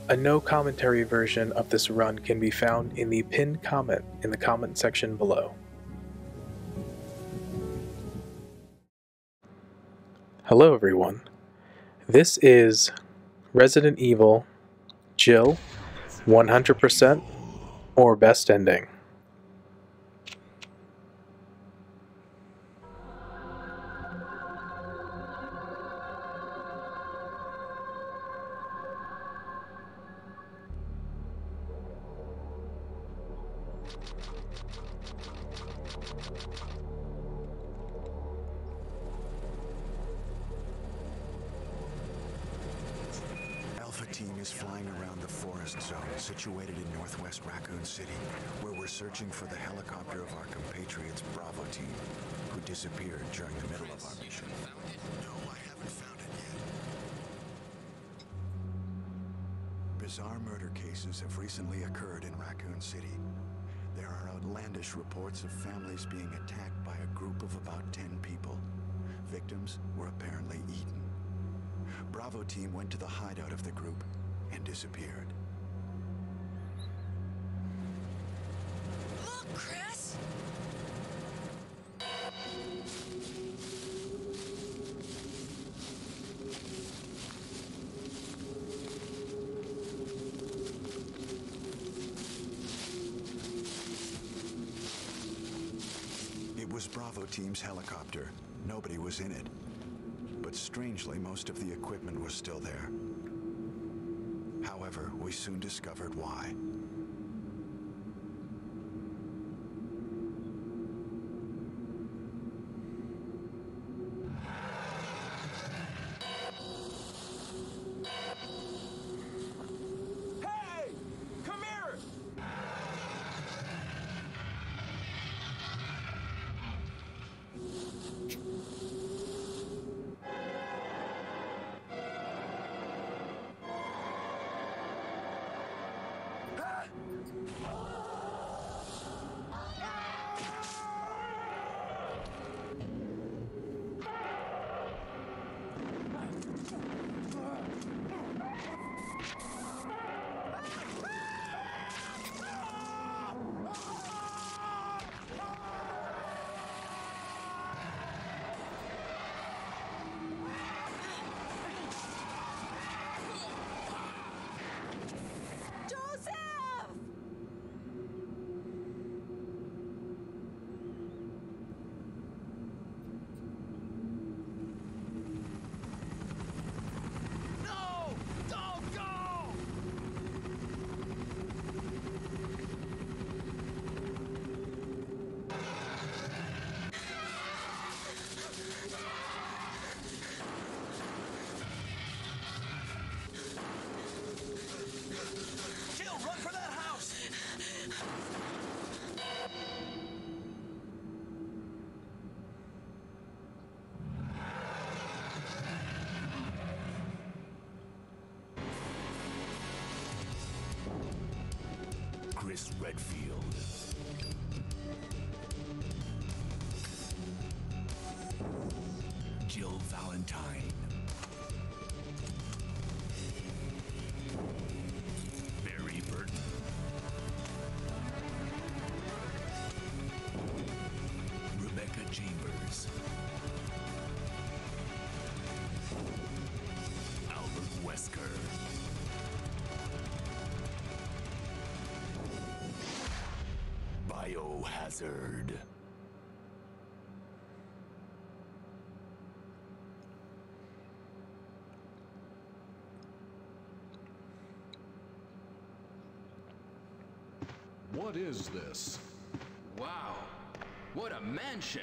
A no commentary version of this run can be found in the pinned comment in the comment section below. Hello everyone, this is Resident Evil Jill 100% or Best Ending. Team is flying around the forest zone situated in northwest Raccoon City, where we're searching for the helicopter of our compatriots Bravo team, who disappeared during the middle of our mission. No, I haven't found it yet. Bizarre murder cases have recently occurred in Raccoon City. There are outlandish reports of families being attacked by a group of about 10 people. Victims were apparently eaten. Bravo team went to the hideout of the group and disappeared. Look, Chris! It was Bravo team's helicopter. Nobody was in it. But strangely, most of the equipment was still there. However, we soon discovered why. Hey! Come here! Chris Redfield. Jill Valentine. Barry Burton. Rebecca Chambers. Albert Wesker. Biohazard. What is this? Wow, what a mansion!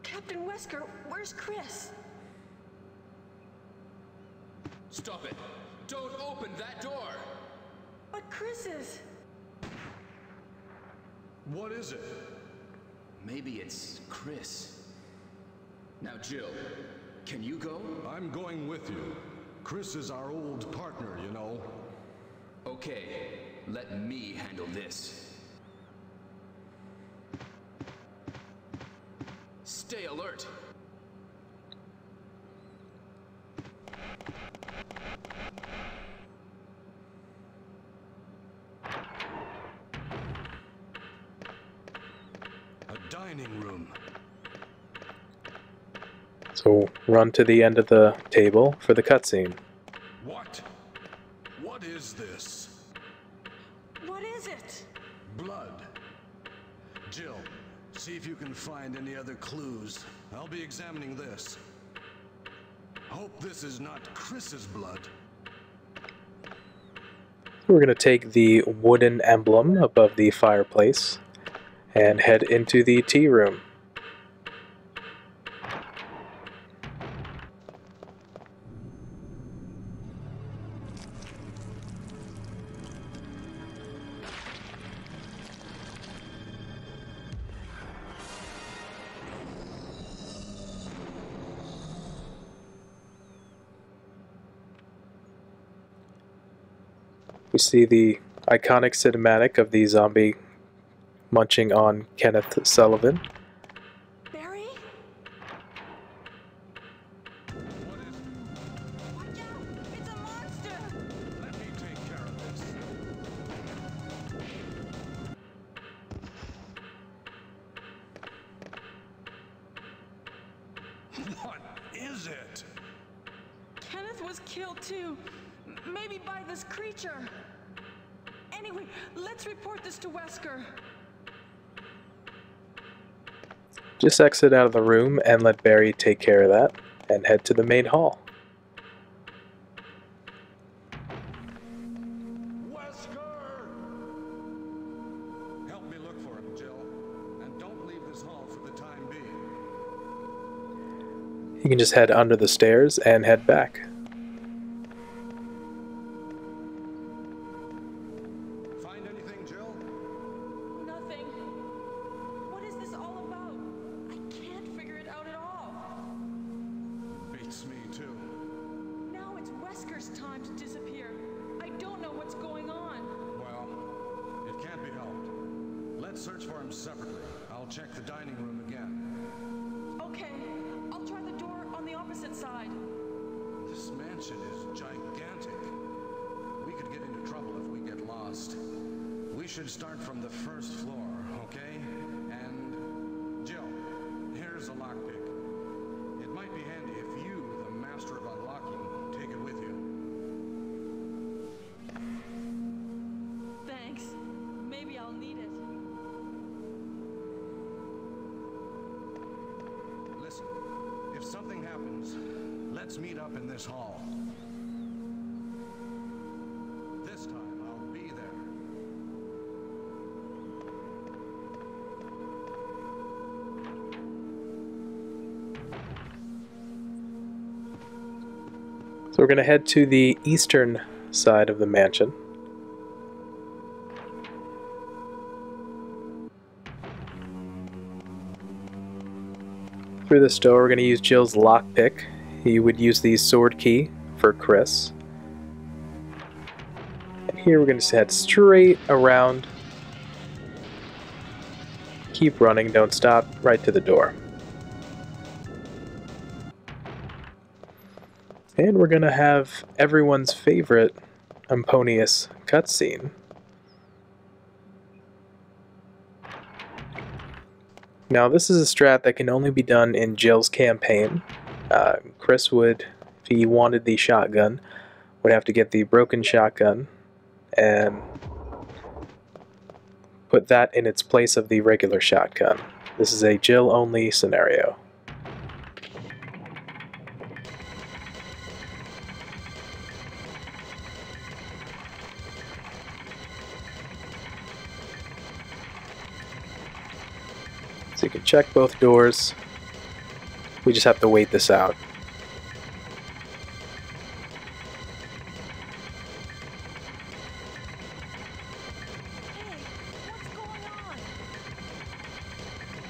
Captain Wesker, where's Chris? Stop it! Don't open that door! But Chris is... What is it? Maybe it's Chris. Now, Jill, can you go? I'm going with you. Chris is our old partner, you know. Okay, let me handle this. Stay alert. Dining room. So run to the end of the table for the cutscene. What? What is this? What is it? Blood. Jill, see if you can find any other clues. I'll be examining this. Hope this is not Chris's blood. We're going to take the wooden emblem above the fireplace and head into the tea room. We see the iconic cinematic of the zombie munching on Kenneth Sullivan. Barry? Watch out! It's a monster! Let me take care of this. What is it? Kenneth was killed too. Maybe by this creature. Anyway, let's report this to Wesker. Just exit out of the room and let Barry take care of that, and head to the main hall. Wesker! Help me look for him, Jill. And don't leave this hall for the time being. You can just head under the stairs and head back. Find anything, Jill? Nothing. What is this all about? I can't figure it out at all. Beats me, too. Now it's Wesker's time to disappear. I don't know what's going on. Well, it can't be helped. Let's search for him separately. I'll check the dining room again. Okay, I'll try the door on the opposite side. This mansion is gigantic. We could get into trouble if we get lost. We should start from the first floor, okay? And Jill, here's a lockpick. It might be handy if you, the master of unlocking, take it with you. Thanks. Maybe I'll need it. Listen, if something happens, let's meet up in this hall. This time I'll be there. So we're going to head to the eastern side of the mansion. Through this door, we're going to use Jill's lockpick. He would use the sword key for Chris. And here we're going to head straight around. Keep running, don't stop, right to the door. And we're going to have everyone's favorite Amponius cutscene. Now this is a strat that can only be done in Jill's campaign. Chris would, if he wanted the shotgun, would have to get the broken shotgun and put that in its place of the regular shotgun. This is a Jill only scenario. So you can check both doors. We just have to wait this out. Hey, what's going on?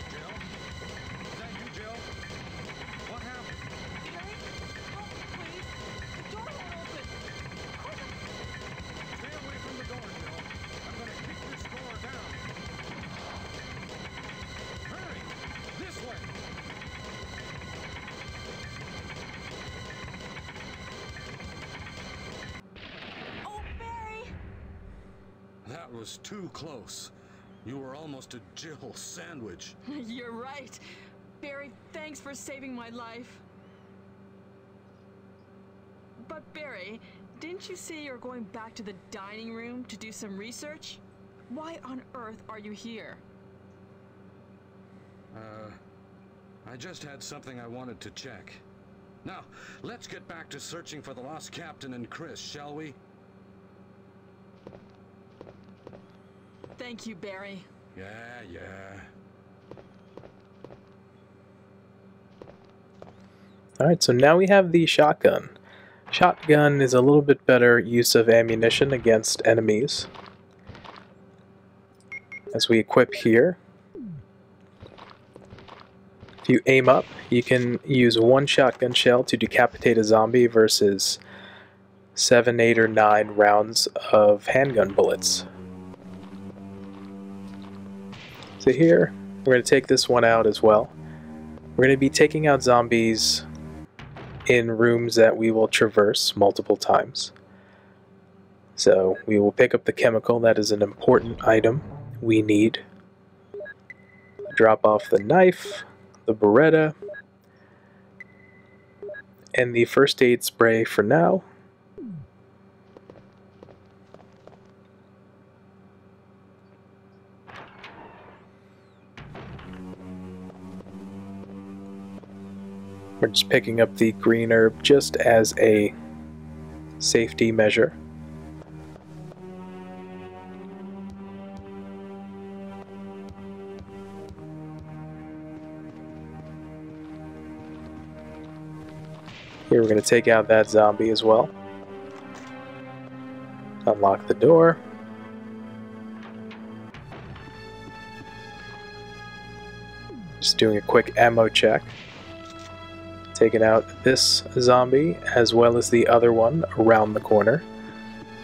Jill? Is that you, Jill? What happened? Barry? Help me, please. The door won't open. Quick! Stay away from the door, Jill. I'm gonna kick this door down. Hurry! This way! Oh, Barry! That was too close. You were almost a Jill sandwich. You're right. Barry, thanks for saving my life. But Barry, didn't you say you're going back to the dining room to do some research? Why on earth are you here? I just had something I wanted to check. Now, let's get back to searching for the lost captain and Chris, shall we? Thank you, Barry. Yeah. Alright, so now we have the shotgun. Shotgun is a little bit better use of ammunition against enemies. As we equip here, if you aim up, you can use one shotgun shell to decapitate a zombie versus 7, 8, or 9 rounds of handgun bullets. So here, we're going to take this one out as well. We're going to be taking out zombies in rooms that we will traverse multiple times. So we will pick up the chemical. That is an important item we need. Drop off the knife, the Beretta, and the first aid spray for now. We're just picking up the green herb just as a safety measure. Here we're going to take out that zombie as well. Unlock the door. Just doing a quick ammo check. Taking out this zombie as well as the other one around the corner.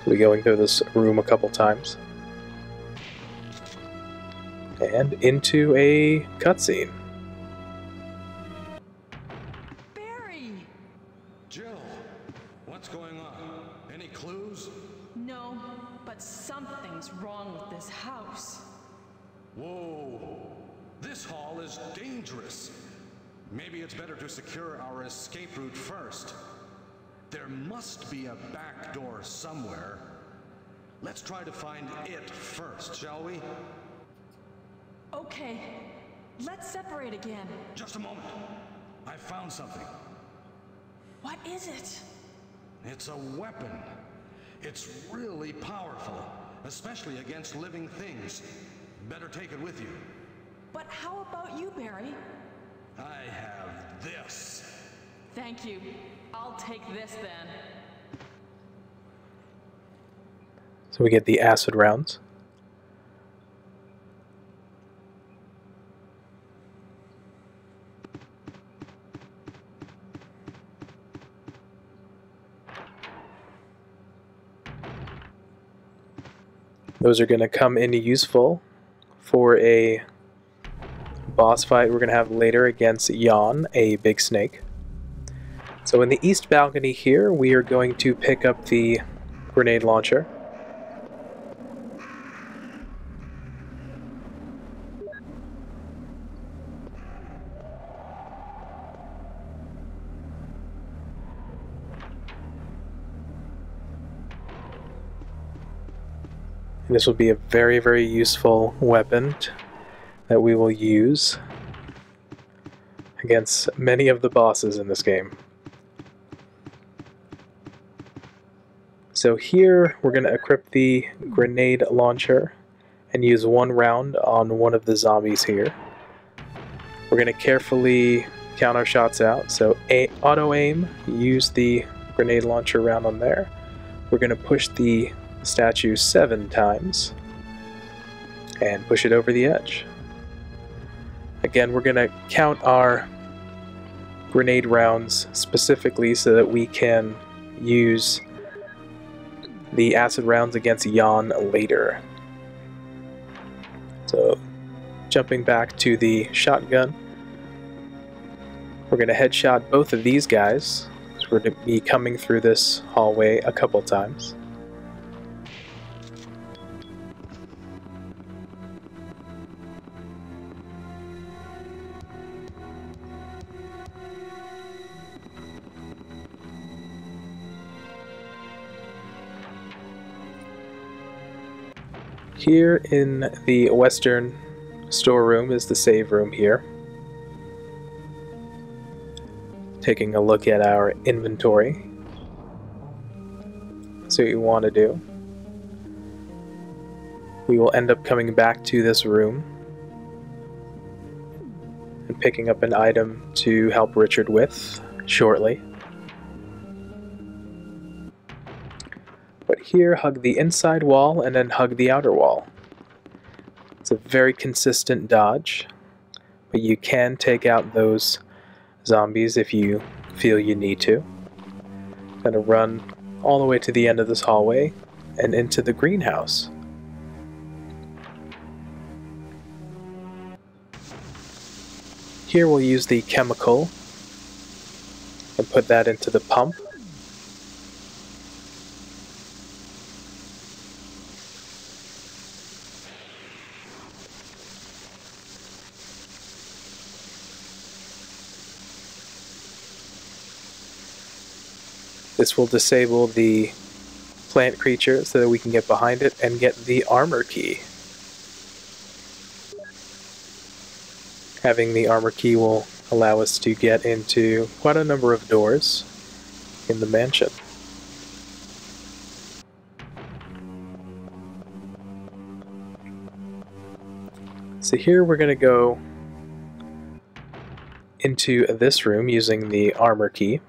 We'll be going through this room a couple times. And into a cutscene. Barry! Jill, what's going on? Any clues? No, but something's wrong with this house. Whoa, this hall is dangerous. Maybe it's better to secure our escape route first. There must be a back door somewhere. Let's try to find it first, shall we? Okay, let's separate again. Just a moment. I found something. What is it? It's a weapon. It's really powerful, especially against living things. Better take it with you. But how about you, Barry? I have this. Thank you. I'll take this then. So we get the acid rounds. Those are going to come into useful for a boss fight we're going to have later against Jan, a big snake. So in the east balcony here, we are going to pick up the grenade launcher. And this will be a very, very useful weapon that we will use against many of the bosses in this game. So here we're going to equip the grenade launcher and use one round on one of the zombies here. We're going to carefully count our shots out. So auto aim, use the grenade launcher round on there. We're going to push the statue 7 times and push it over the edge. Again, we're going to count our grenade rounds specifically so that we can use the acid rounds against Jan later. So, jumping back to the shotgun, we're going to headshot both of these guys. So we're going to be coming through this hallway a couple times. Here in the western storeroom is the save room here. Taking a look at our inventory. See what you want to do. We will end up coming back to this room and picking up an item to help Richard with shortly. But here, hug the inside wall and then hug the outer wall. It's a very consistent dodge, but you can take out those zombies if you feel you need to. Gonna run all the way to the end of this hallway and into the greenhouse. Here we'll use the chemical and put that into the pump. This will disable the plant creature so that we can get behind it and get the armor key. Having the armor key will allow us to get into quite a number of doors in the mansion. So here we're going to go into this room using the armor key.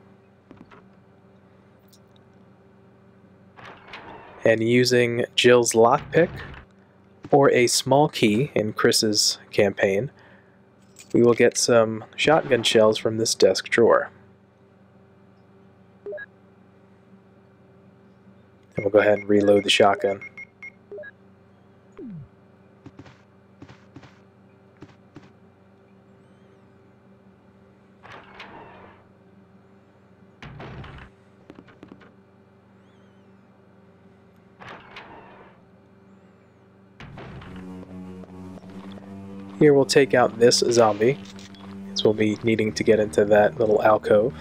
And using Jill's lockpick or a small key in Chris's campaign, we will get some shotgun shells from this desk drawer. And we'll go ahead and reload the shotgun. Here we'll take out this zombie, as we'll be needing to get into that little alcove.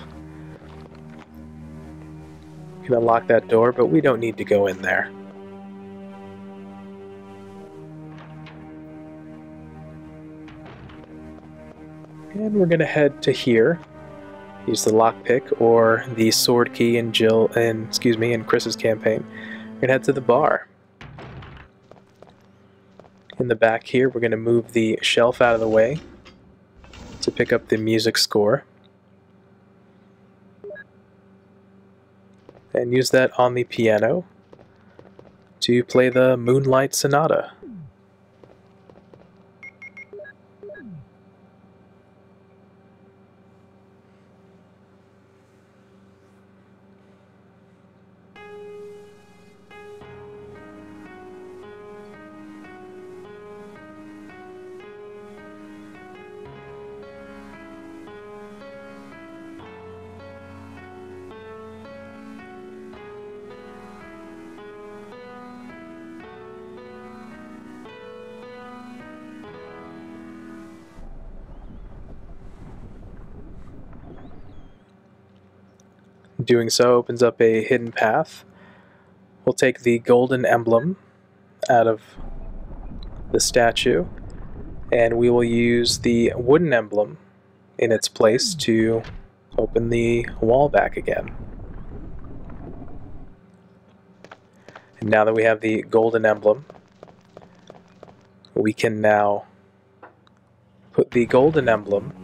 We can unlock that door, but we don't need to go in there. And we're going to head to here. Use the lockpick or the sword key in in Chris's campaign. We're going to head to the bar. In the back here, we're going to move the shelf out of the way to pick up the music score. And use that on the piano to play the Moonlight Sonata. Doing so opens up a hidden path. We'll take the golden emblem out of the statue, and we will use the wooden emblem in its place to open the wall back again. And now that we have the golden emblem, we can now put the golden emblem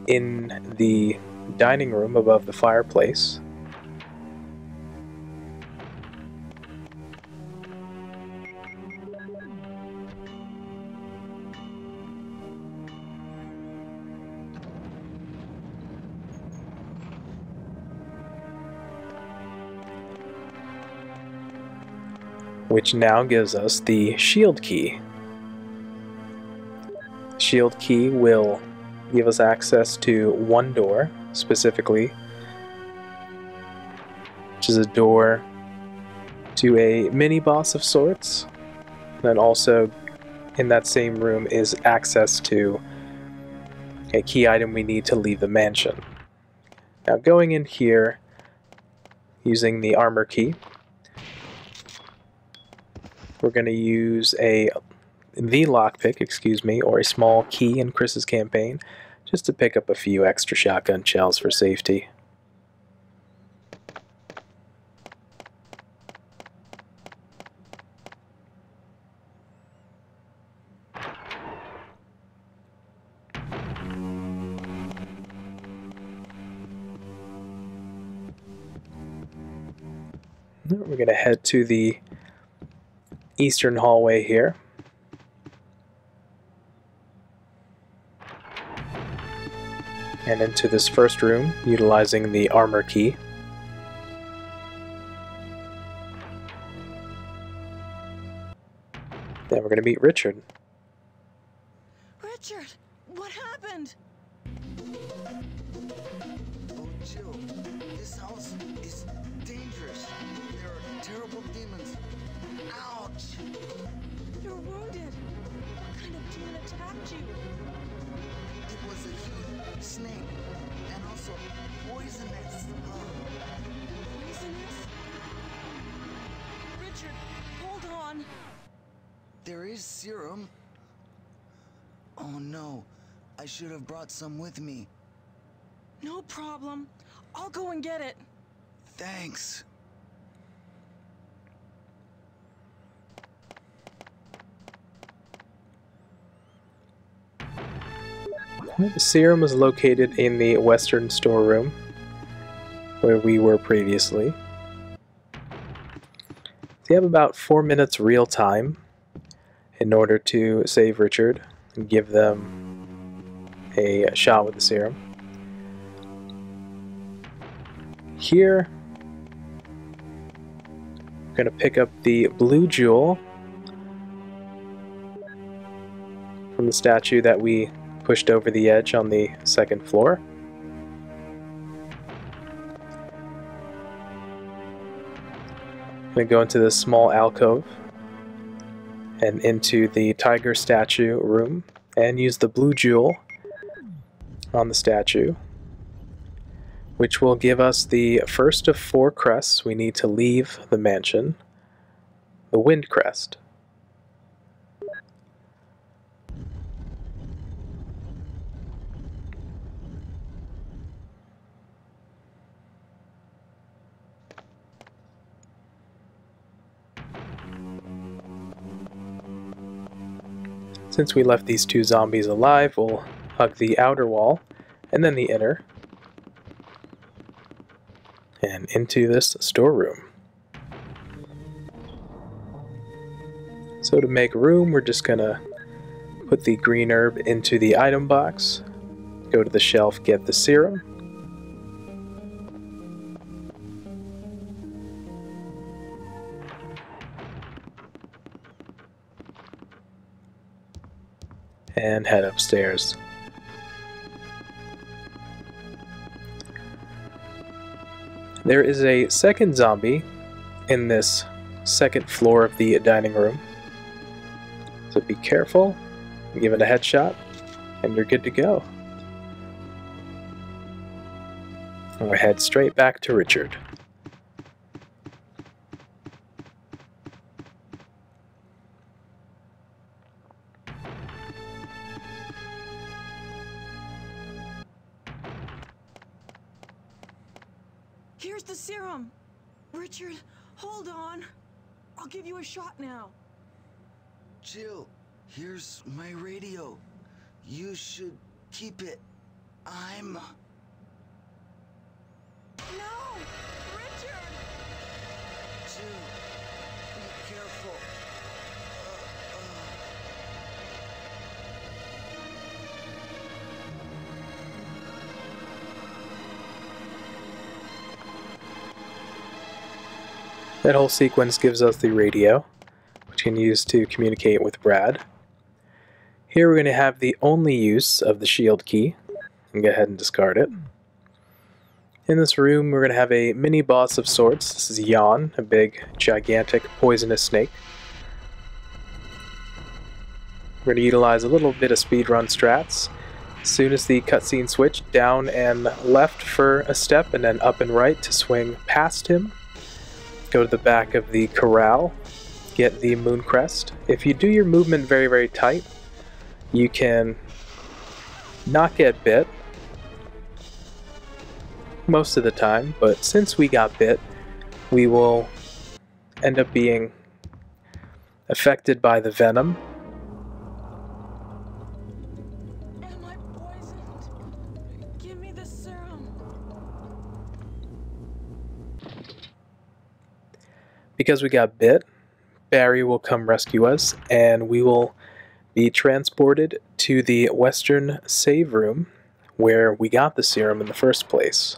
in the dining room above the fireplace. Which now gives us the shield key. Shield key will give us access to one door specifically, which is a door to a mini boss of sorts. And then also in that same room is access to a key item we need to leave the mansion. Now going in here using the armor key, we're going to use the lockpick, excuse me, or a small key in Chris's campaign, just to pick up a few extra shotgun shells for safety. We're going to head to the eastern hallway here. And into this first room, utilizing the armor key. Then we're going to meet Richard. Richard, what happened? Oh, Jill, this house is dangerous. There are terrible demons. Ouch! You're wounded. What kind of demon attacked you? It was a he, snake, and also poisonous. Poisonous? Richard, hold on. There is serum. Oh no, I should have brought some with me. No problem. I'll go and get it. Thanks. The serum is located in the western storeroom, where we were previously. So you have about 4 minutes real time in order to save Richard and give them a shot with the serum. Here, we're going to pick up the blue jewel from the statue that we pushed over the edge on the second floor. I'm going to go into this small alcove and into the tiger statue room and use the blue jewel on the statue, which will give us the first of 4 crests we need to leave the mansion, the Wind Crest. Since we left these 2 zombies alive, we'll hug the outer wall and then the inner and into this storeroom. So to make room, we're just gonna put the green herb into the item box, go to the shelf, get the serum, and head upstairs. There is a second zombie in this second floor of the dining room, so be careful, give it a headshot, and you're good to go. And we'll head straight back to Richard. Here's the serum. Richard, hold on. I'll give you a shot now. Jill, here's my radio. You should keep it. I'm... No! Richard! Jill, be careful. That whole sequence gives us the radio, which we can use to communicate with Brad. Here we're going to have the only use of the shield key, and go ahead and discard it. In this room we're going to have a mini boss of sorts. This is Yawn, a big, gigantic, poisonous snake. We're going to utilize a little bit of speedrun strats. As soon as the cutscene switch, down and left for a step, and then up and right to swing past him. Go to the back of the corral, get the Moon Crest. If you do your movement very, very tight, you can not get bit most of the time, but since we got bit, we will end up being affected by the venom. Am I poisoned? Give me the serum. Because we got bit, Barry will come rescue us, and we will be transported to the Western save room where we got the serum in the first place.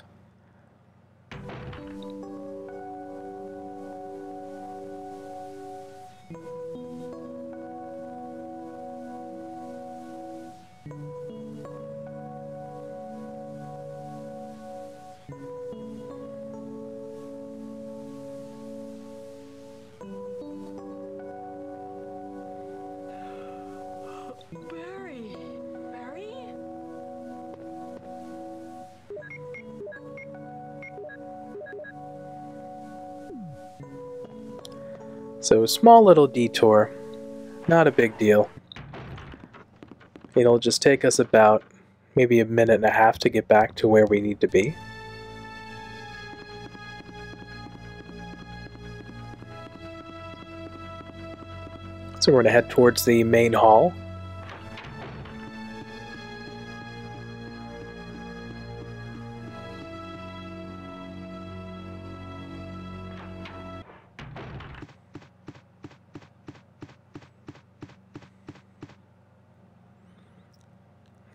Barry. Barry? So a small little detour, not a big deal. It'll just take us about maybe a minute and a half to get back to where we need to be. So we're going to head towards the main hall.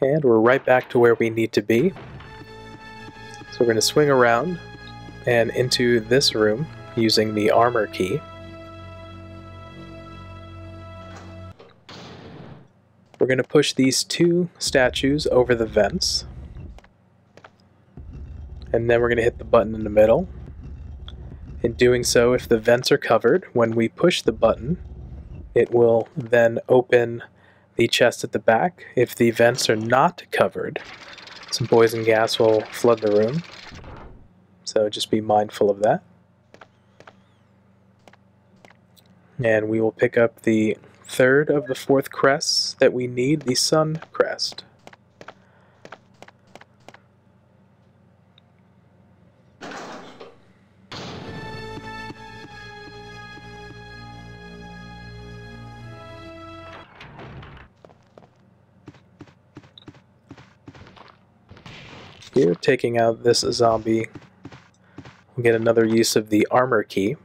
And we're right back to where we need to be. So we're going to swing around and into this room using the armor key. We're going to push these two statues over the vents. And then we're going to hit the button in the middle. In doing so, if the vents are covered, when we push the button, it will then open the chest at the back. If the vents are not covered, some poison gas will flood the room. So just be mindful of that. And we will pick up the third of the 4th crests that we need, the Sun Crest. Here, taking out this zombie, we'll get another use of the armor key.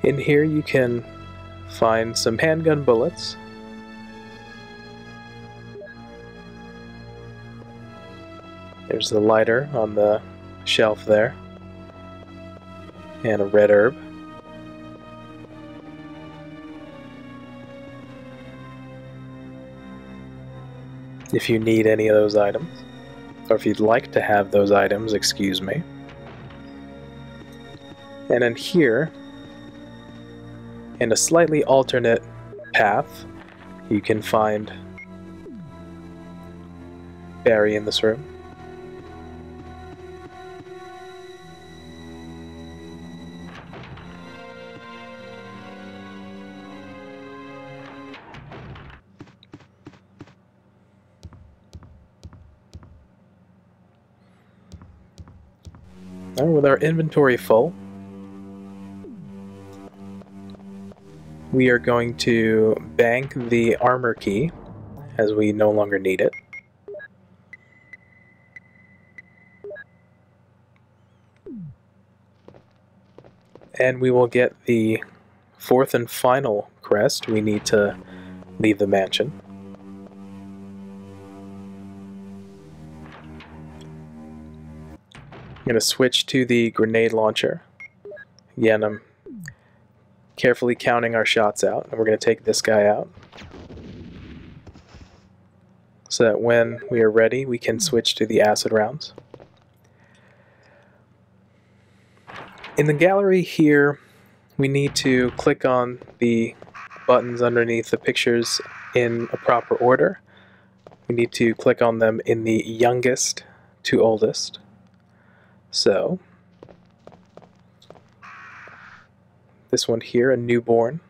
In here you can find some handgun bullets. There's the lighter on the shelf there. And a red herb. If you need any of those items, or if you'd like to have those items, excuse me. And then here, in a slightly alternate path, you can find Barry in this room. Now, with our inventory full, we are going to bank the armor key, as we no longer need it. And we will get the 4th and final crest. We need to leave the mansion. I'm going to switch to the grenade launcher. Again, I'm carefully counting our shots out, and we're going to take this guy out so that when we are ready, we can switch to the acid rounds. In the gallery here, we need to click on the buttons underneath the pictures in a proper order. we need to click on them in the youngest to oldest. So, this one here, a newborn.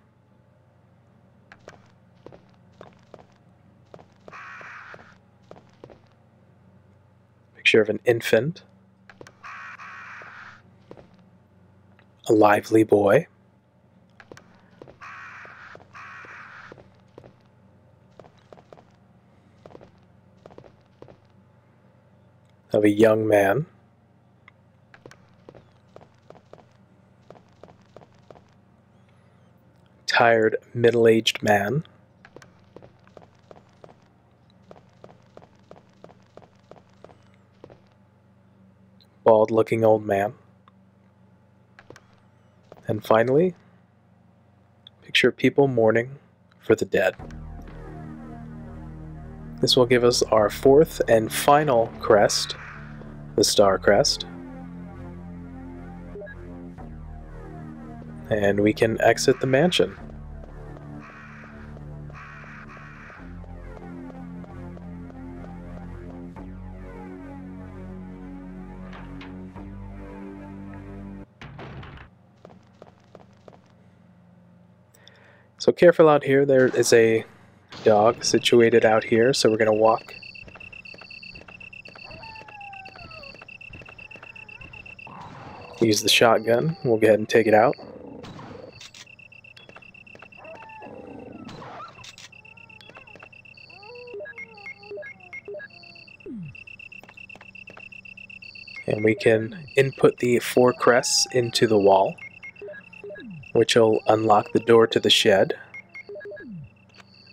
Picture of an infant. A lively boy. Of a young man. Tired, middle-aged man. Bald-looking old man. And finally, picture of people mourning for the dead. This will give us our fourth and final crest, the S.T.A.R. crest. And we can exit the mansion. So careful out here, there is a dog situated out here, so we're going to walk. Use the shotgun, we'll go ahead and take it out. And we can input the 4 crests into the wall, which will unlock the door to the shed,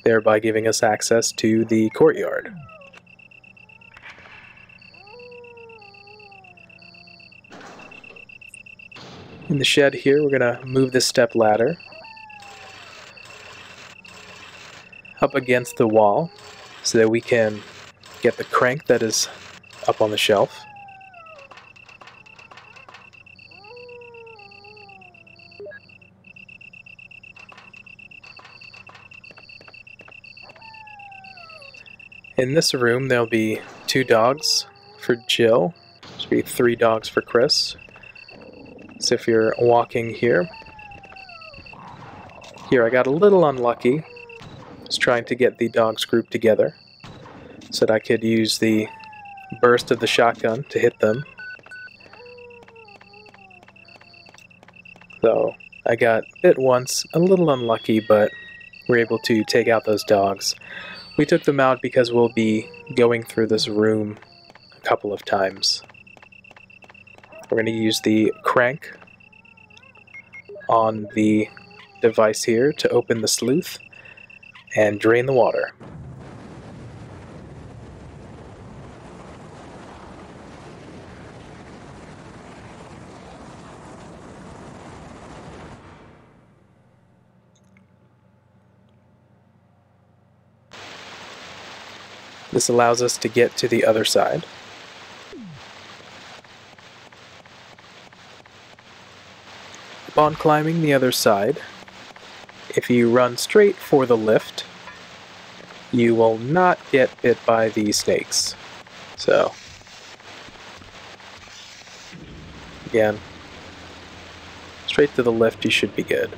thereby giving us access to the courtyard. In the shed here, we're going to move this step ladder up against the wall so that we can get the crank that is up on the shelf. In this room, there'll be 2 dogs for Jill. There'll be 3 dogs for Chris. So if you're walking here, I got a little unlucky. Just trying to get the dogs grouped together so that I could use the burst of the shotgun to hit them. So I got bit once, a little unlucky, but we're able to take out those dogs. We took them out because we'll be going through this room a couple of times. We're going to use the crank on the device here to open the sleuth and drain the water. This allows us to get to the other side. Upon climbing the other side, if you run straight for the lift, you will not get bit by the snakes. So, again, straight to the lift, you should be good.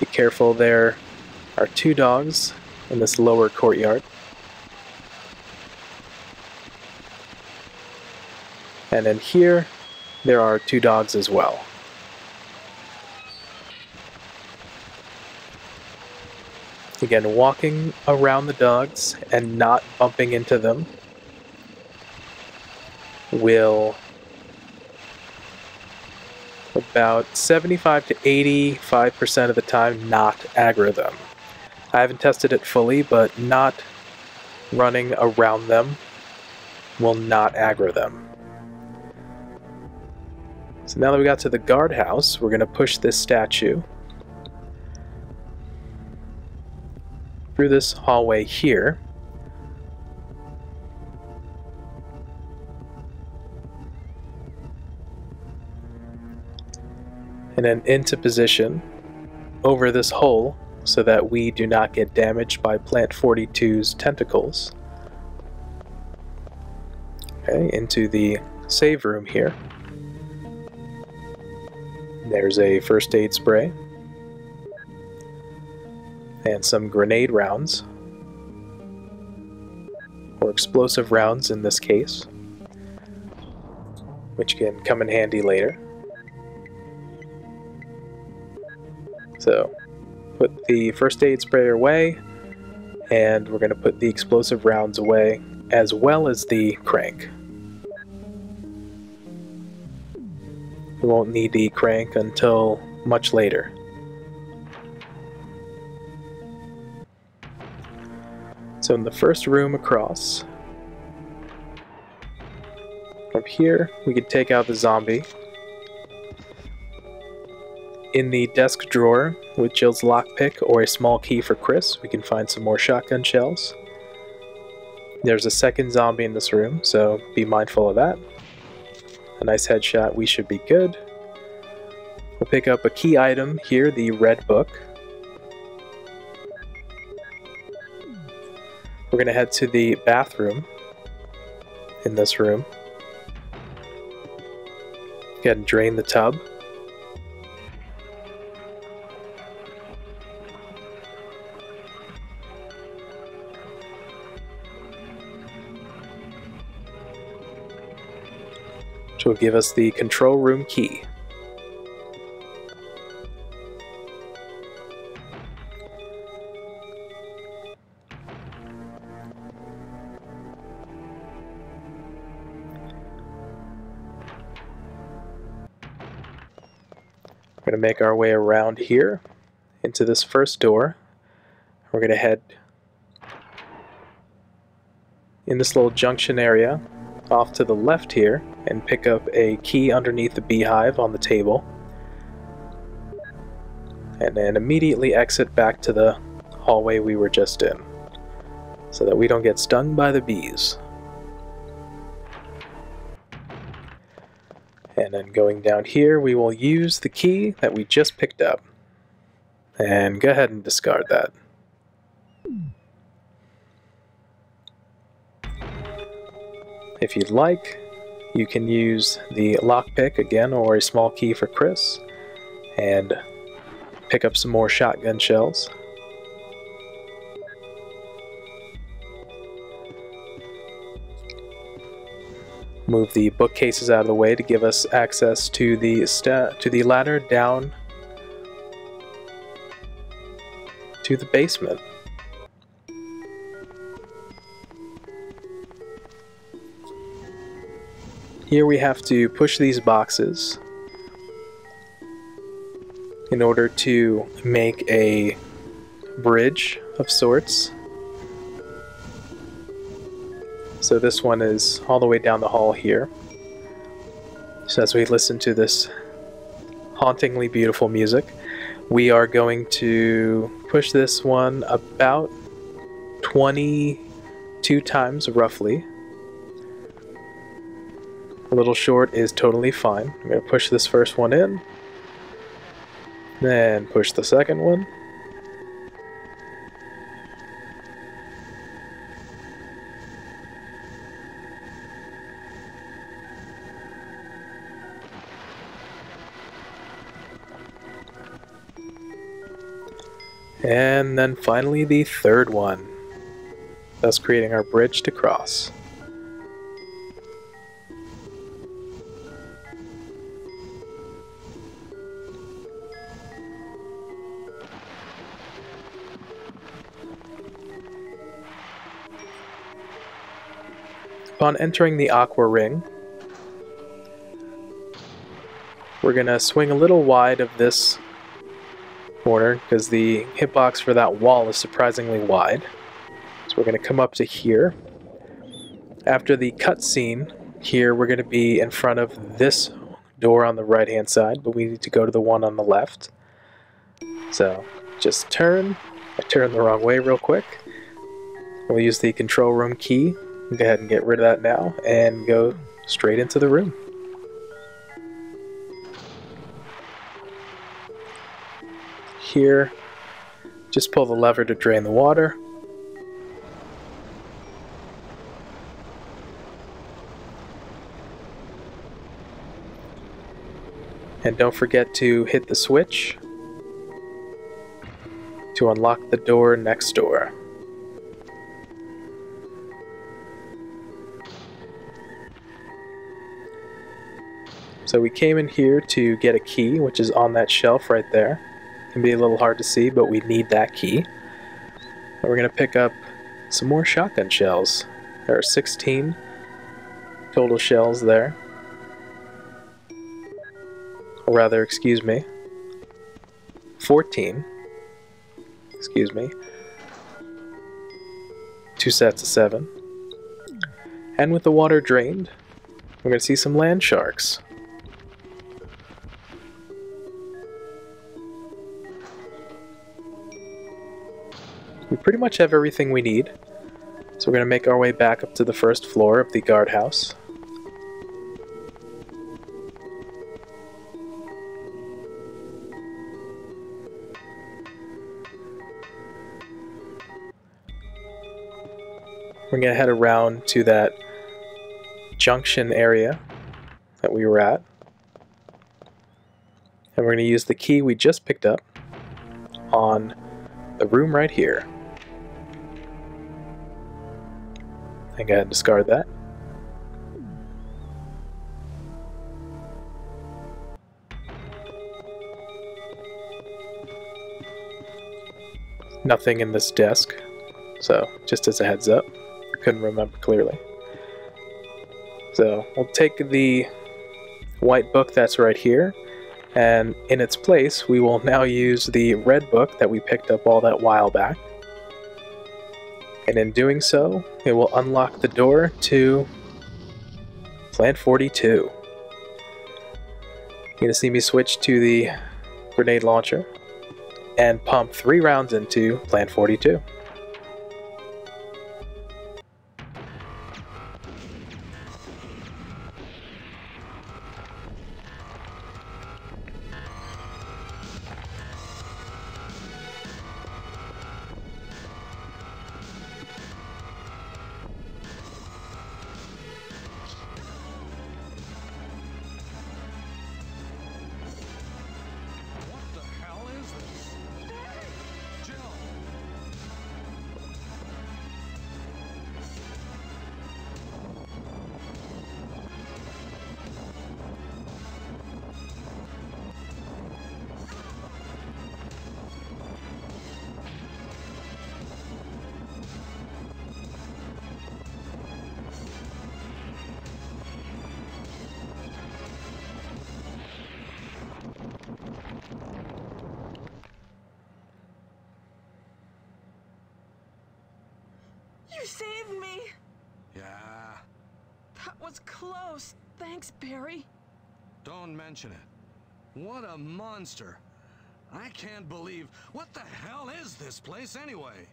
Be careful, there are 2 dogs in this lower courtyard. And then here, there are 2 dogs as well. Again, walking around the dogs and not bumping into them will about 75 to 85% of the time not aggro them. I haven't tested it fully, but not running around them will not aggro them. So now that we got to the guardhouse, we're going to push this statue through this hallway here. And then into position over this hole so that we do not get damaged by Plant 42's tentacles. Okay, into the save room here. There's a first aid spray and some grenade rounds, or explosive rounds in this case, which can come in handy later. So, put the first aid spray away, and we're going to put the explosive rounds away, as well as the crank. We won't need the crank until much later. So in the first room across, from here we can take out the zombie. In the desk drawer, with Jill's lockpick or a small key for Chris, we can find some more shotgun shells. There's a second zombie in this room, so be mindful of that. A nice headshot, we should be good. We'll pick up a key item here, the red book. We're going to head to the bathroom in this room. Go ahead and drain the tub. Which will give us the control room key. We're going to make our way around here into this first door. We're going to head in this little junction area off to the left here and pick up a key underneath the beehive on the table, and then immediately exit back to the hallway we were just in so that we don't get stung by the bees. And then going down here, we will use the key that we just picked up. And go ahead and discard that. If you'd like, you can use the lockpick again, or a small key for Chris, and pick up some more shotgun shells. Move the bookcases out of the way to give us access to the ladder down to the basement. Here we have to push these boxes in order to make a bridge of sorts. So this one is all the way down the hall here. So as we listen to this hauntingly beautiful music, we are going to push this one about 22 times roughly. A little short is totally fine. I'm going to push this first one in, then push the second one. And then finally the third one, thus creating our bridge to cross. Upon entering the aqua ring, we're going to swing a little wide of this corner because the hitbox for that wall is surprisingly wide. So we're going to come up to here. After the cutscene, here we're going to be in front of this door on the right hand side, but we need to go to the one on the left. So just turn. I turned the wrong way real quick. We'll use the control room key. Go ahead and get rid of that now and go straight into the room. Here Just pull the lever to drain the water. And don't forget to hit the switch to unlock the door next door. So we came in here to get a key, which is on that shelf right there. It can be a little hard to see, but we need that key. And we're going to pick up some more shotgun shells. There are 16 total shells there. Or rather, excuse me, 14. Excuse me. 2 sets of 7. And with the water drained, we're going to see some land sharks. We pretty much have everything we need, so we're going to make our way back up to the first floor of the guardhouse. We're going to head around to that junction area that we were at, and we're going to use the key we just picked up on the room right here. I gotta discard that. Nothing in this desk, so just as a heads up, I couldn't remember clearly. So we'll take the white book that's right here, and in its place we will now use the red book that we picked up all that while back. And in doing so, it will unlock the door to Plant 42. You're going to see me switch to the grenade launcher and pump 3 rounds into Plant 42. You saved me! Yeah, That was close. Thanks, Barry. don't mention it. What a monster. I can't believe... What the hell is this place anyway?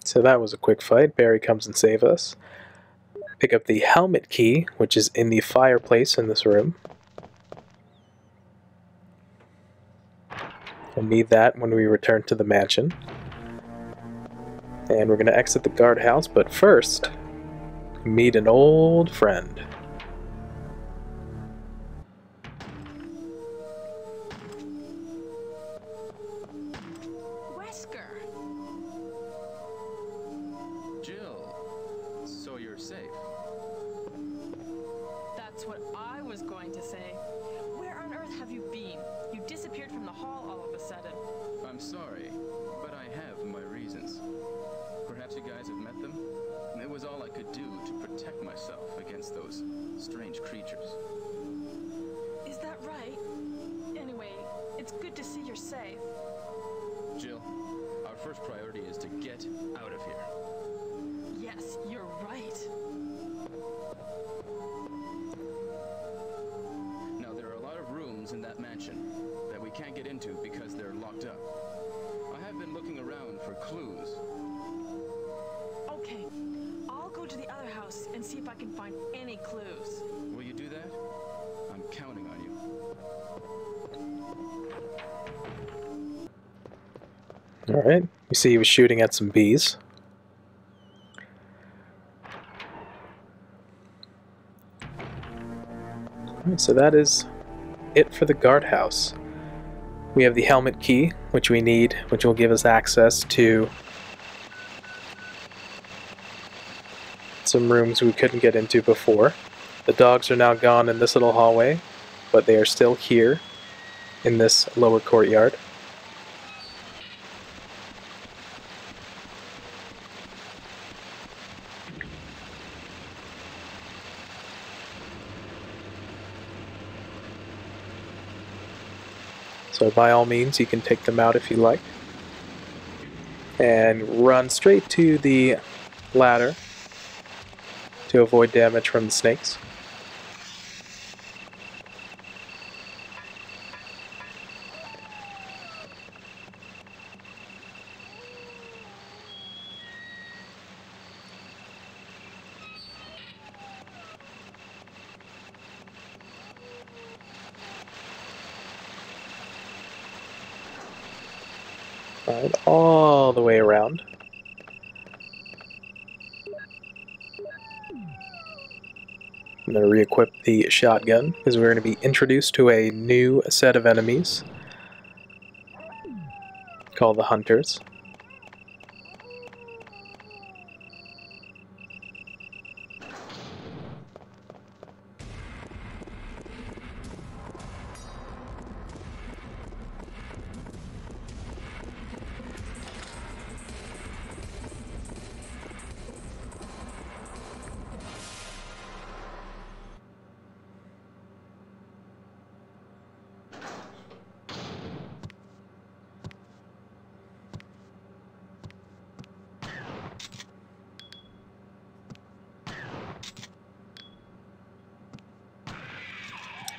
So that was a quick fight. Barry comes and saves us. Pick up the helmet key, which is in the fireplace in this room. We'll need that when we return to the mansion. And we're going to exit the guardhouse, but first, meet an old friend. Wesker! Jill, so you're safe. That's what I was going to say. Where on earth have you been? You disappeared from the hall all of a sudden. I'm sorry, but I have my reasons. Perhaps you guys have met them? It was all I could do to protect myself against those strange creatures. Is that right? Anyway, it's good to see you're safe. Jill, our first priority is to get out of here. Yes, you're right. Now, there are a lot of rooms in that mansion that we can't get into because they're locked up. I have been looking around for clues. Okay, I'll go to the other house and see if I can find any clues. Will you do that? I'm counting on you. Alright, you see he was shooting at some bees. Alright, so that is it for the guardhouse. We have the helmet key, which we need, which will give us access to some rooms we couldn't get into before. The dogs are now gone in this little hallway, but they are still here in this lower courtyard. So by all means, you can take them out if you like. And run straight to the ladder to avoid damage from the snakes. Right, all the way around. I'm going to re-equip the shotgun because we're going to be introduced to a new set of enemies called the Hunters.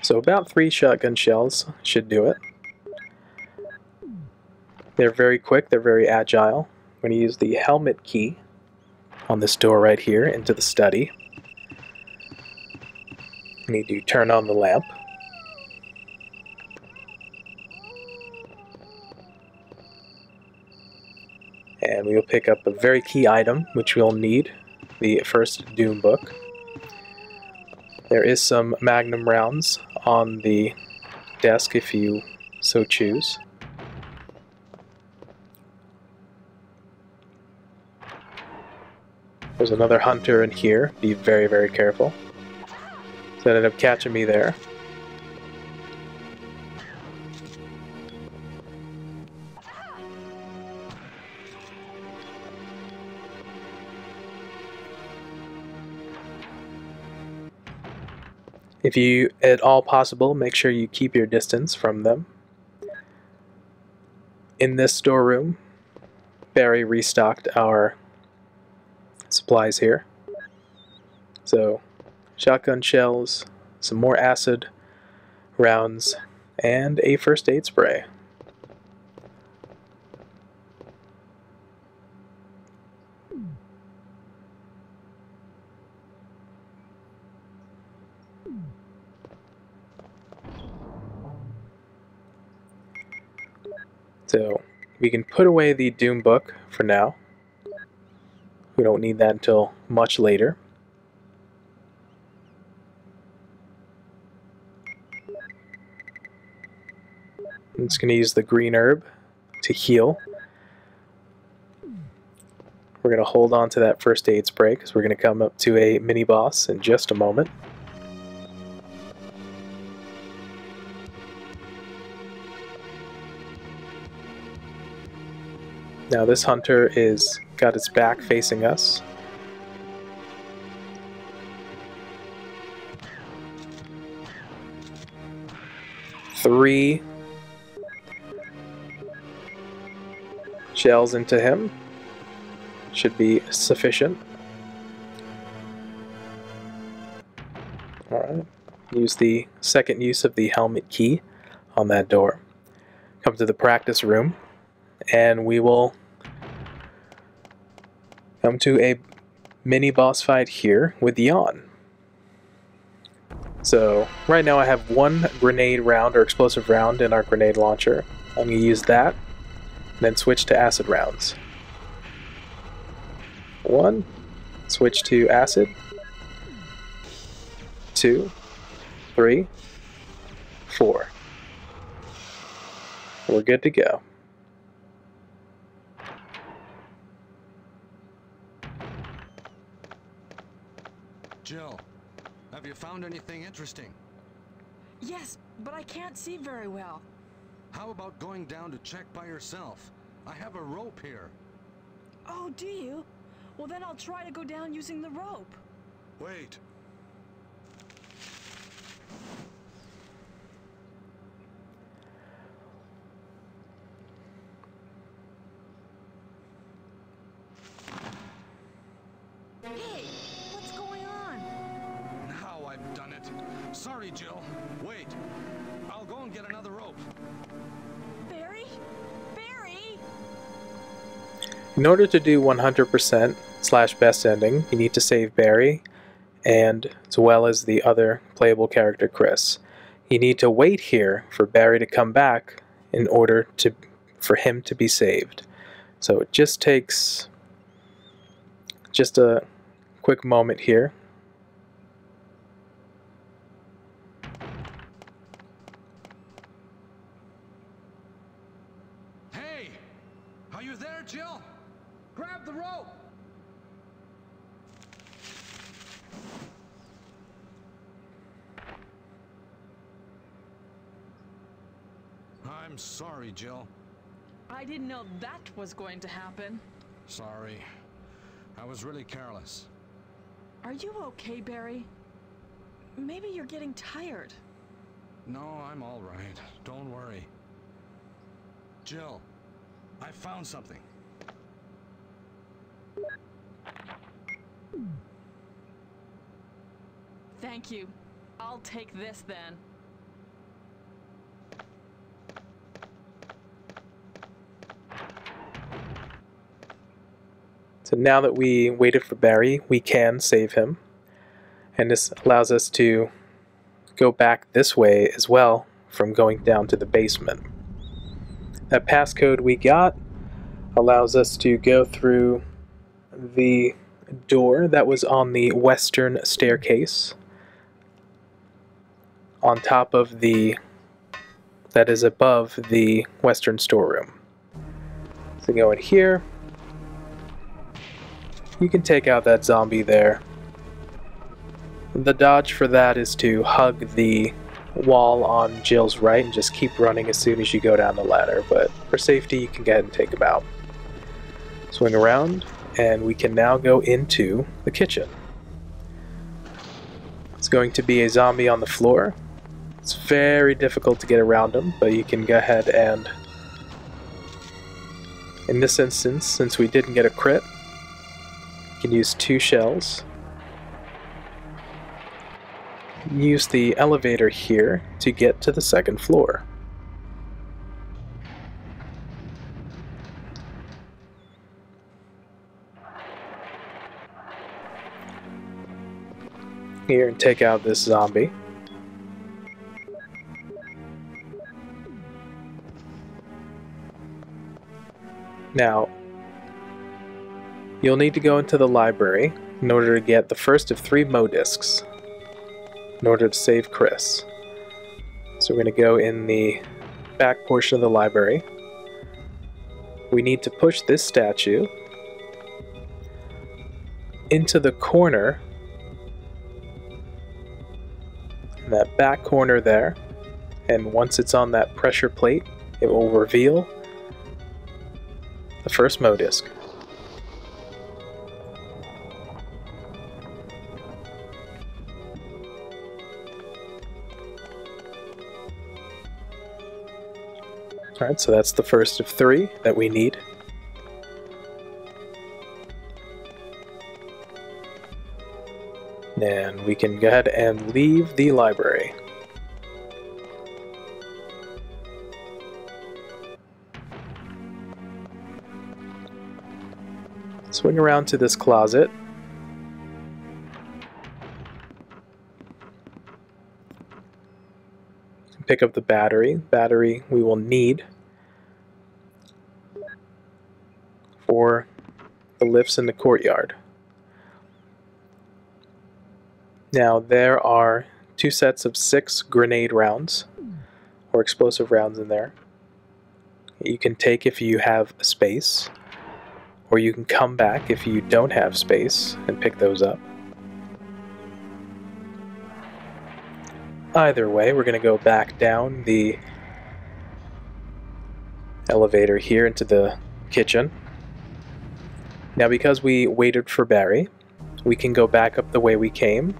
So about 3 shotgun shells should do it. They're very quick, they're very agile. I'm going to use the helmet key on this door right here into the study. I need to turn on the lamp. And we will pick up a very key item, which we'll need, the first Doom book. There is some Magnum rounds on the desk if you so choose. There's another hunter in here. Be very, very careful. So it ended up catching me there. If you, at all possible, make sure you keep your distance from them. In this storeroom, Barry restocked our supplies here. So, shotgun shells, some more acid rounds, and a first aid spray. So we can put away the Doom book for now. We don't need that until much later. I'm just going to use the green herb to heal. We're going to hold on to that first aid spray because we're going to come up to a mini boss in just a moment. Now this hunter is got its back facing us. Three shells into him should be sufficient. Alright, use the second use of the helmet key on that door. Come to the practice room, and we will come to a mini boss fight here with Yon. So right now I have one grenade round or explosive round in our grenade launcher. I'm going to use that then switch to acid rounds. 1, switch to acid. 2, 3, 4. We're good to go. Jill, have you found anything interesting? Yes, but I can't see very well. How about going down to check by yourself? I have a rope here. Oh, do you? Well, then I'll try to go down using the rope. Wait. Hey, what's going on? Now I've done it. Sorry, Jill. Wait. I'll go and get another rope. Barry? Barry? In order to do 100% / best ending, you need to save Barry, and as well as the other playable character, Chris. You need to wait here for Barry to come back in order for him to be saved. So it just takes just a quick moment here. Hey! Are you there, Jill? Grab the rope! I'm sorry, Jill. I didn't know that was going to happen. Sorry. I was really careless. Are you okay, Barry? Maybe you're getting tired. No, I'm all right. Don't worry. Jill, I found something. Thank you. I'll take this then. So now that we waited for Barry, we can save him. And this allows us to go back this way as well from going down to the basement. That passcode we got allows us to go through the door that was on the western staircase on top of that is above the western storeroom. So go in here. You can take out that zombie there. The dodge for that is to hug the wall on Jill's right and just keep running as soon as you go down the ladder, but for safety you can go ahead and take him out. Swing around, and we can now go into the kitchen. It's going to be a zombie on the floor. It's very difficult to get around him, but you can go ahead and, in this instance, since we didn't get a crit, you can use 2 shells. Use the elevator here to get to the 2nd floor. Here and take out this zombie. Now, you'll need to go into the library in order to get the first of 3 Mo discs in order to save Chris. So we're going to go in the back portion of the library. We need to push this statue into the corner, that back corner there, and once it's on that pressure plate, it will reveal the first Mo disc. Alright, so that's the first of 3 that we need. And we can go ahead and leave the library. Swing around to this closet. Pick up the battery. Battery we will need for the lifts in the courtyard. Now there are 2 sets of 6 grenade rounds, or explosive rounds in there. You can take if you have space, or you can come back if you don't have space and pick those up. Either way, we're going to go back down the elevator here into the kitchen. Now because we waited for Barry, we can go back up the way we came,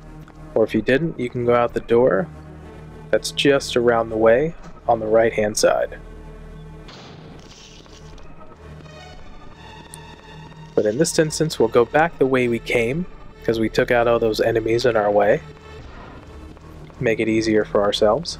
or if you didn't, you can go out the door that's just around the way on the right hand side. But in this instance, we'll go back the way we came, because we took out all those enemies in our way. Make it easier for ourselves.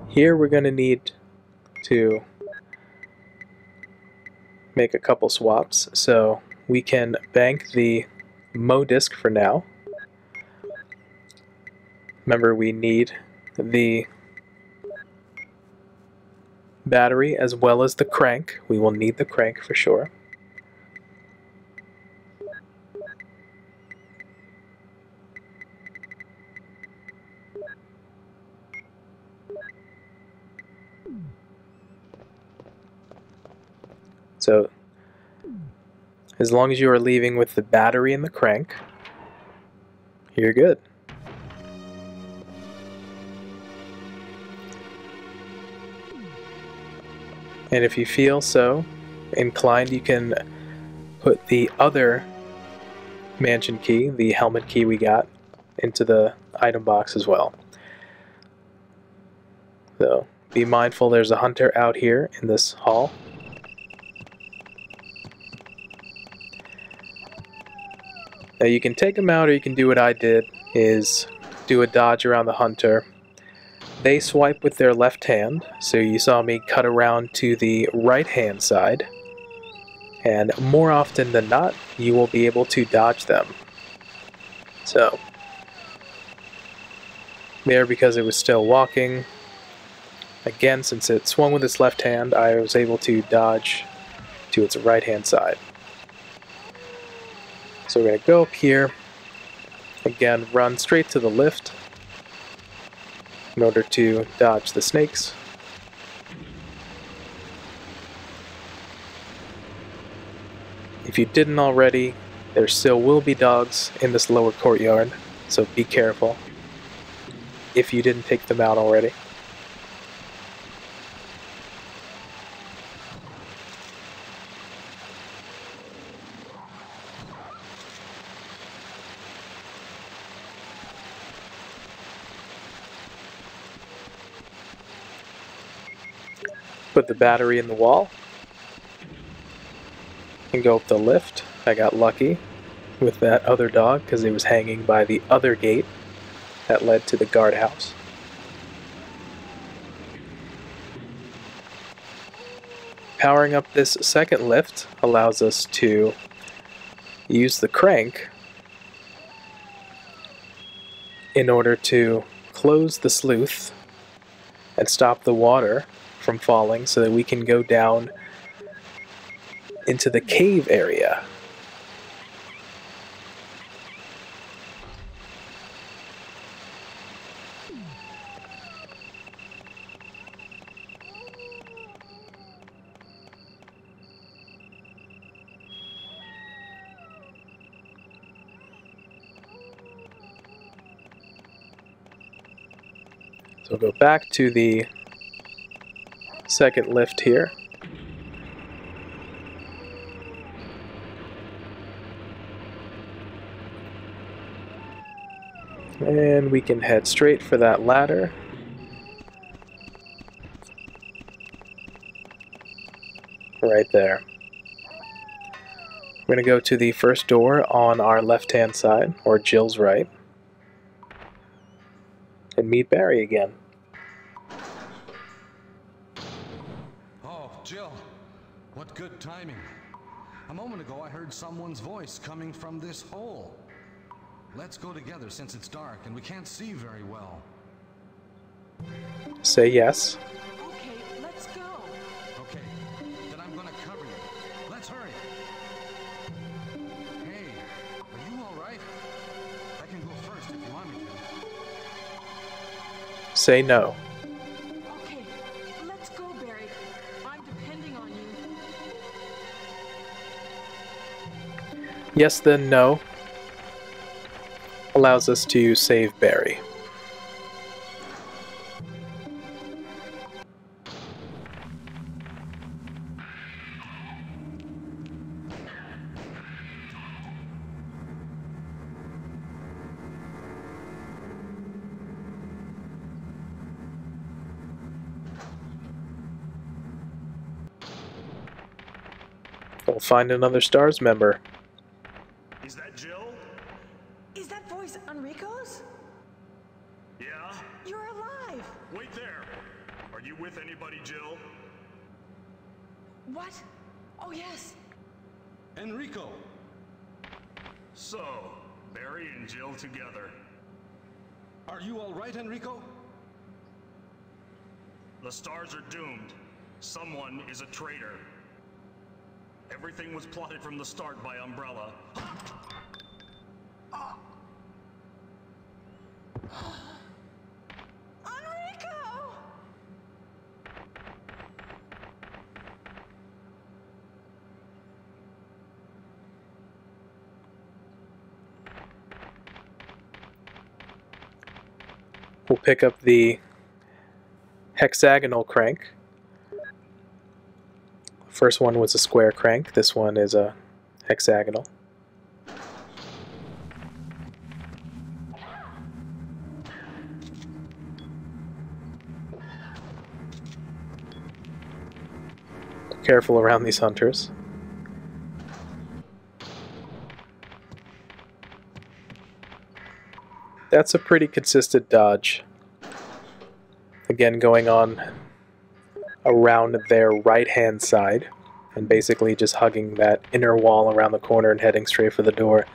Here we're going to need to make a couple swaps, so we can bank the Mo disc for now. Remember, we need the battery as well as the crank. We will need the crank for sure. So, as long as you are leaving with the battery and the crank, you're good. And if you feel so inclined, you can put the other mansion key, the helmet key we got, into the item box as well. So, be mindful there's a hunter out here in this hall. Now you can take them out, or you can do what I did, is do a dodge around the hunter. They swipe with their left hand, so you saw me cut around to the right hand side, and more often than not, you will be able to dodge them. So, there, because it was still walking, again, since it swung with its left hand, I was able to dodge to its right hand side. So we're going to go up here, again run straight to the lift in order to dodge the snakes. If you didn't already, there still will be dogs in this lower courtyard, so be careful if you didn't take them out already. Put the battery in the wall and go up the lift. I got lucky with that other dog because it was hanging by the other gate that led to the guardhouse. Powering up this second lift allows us to use the crank in order to close the sleuth and stop the water from falling so that we can go down into the cave area. So we'll go back to the second lift here. And we can head straight for that ladder. Right there. We're going to go to the first door on our left-hand side, or Jill's right, and meet Barry again. Oh, Jill, what good timing. A moment ago I heard someone's voice coming from this hole. Let's go together since it's dark and we can't see very well. Say yes. Okay, let's go. Okay, then I'm gonna cover you. Let's hurry. Hey, are you all right? I can go first if you want me to. Say no. Okay, let's go, Barry. I'm depending on you. Yes, then no. Allows us to save Barry. We'll find another S.T.A.R.S member. Is that Jill? Is that voice Enrico's? Yeah? You're alive! Wait there. Are you with anybody, Jill? What? Oh, yes. Enrico! So, Barry and Jill together. Are you all right, Enrico? The S.T.A.R.S are doomed. Someone is a traitor. Everything was plotted from the start by Umbrella. Enrico! We'll pick up the hexagonal crank. First one was a square crank, this one is a hexagonal. Careful around these hunters. That's a pretty consistent dodge. Again, going on around their right-hand side, and basically just hugging that inner wall around the corner and heading straight for the door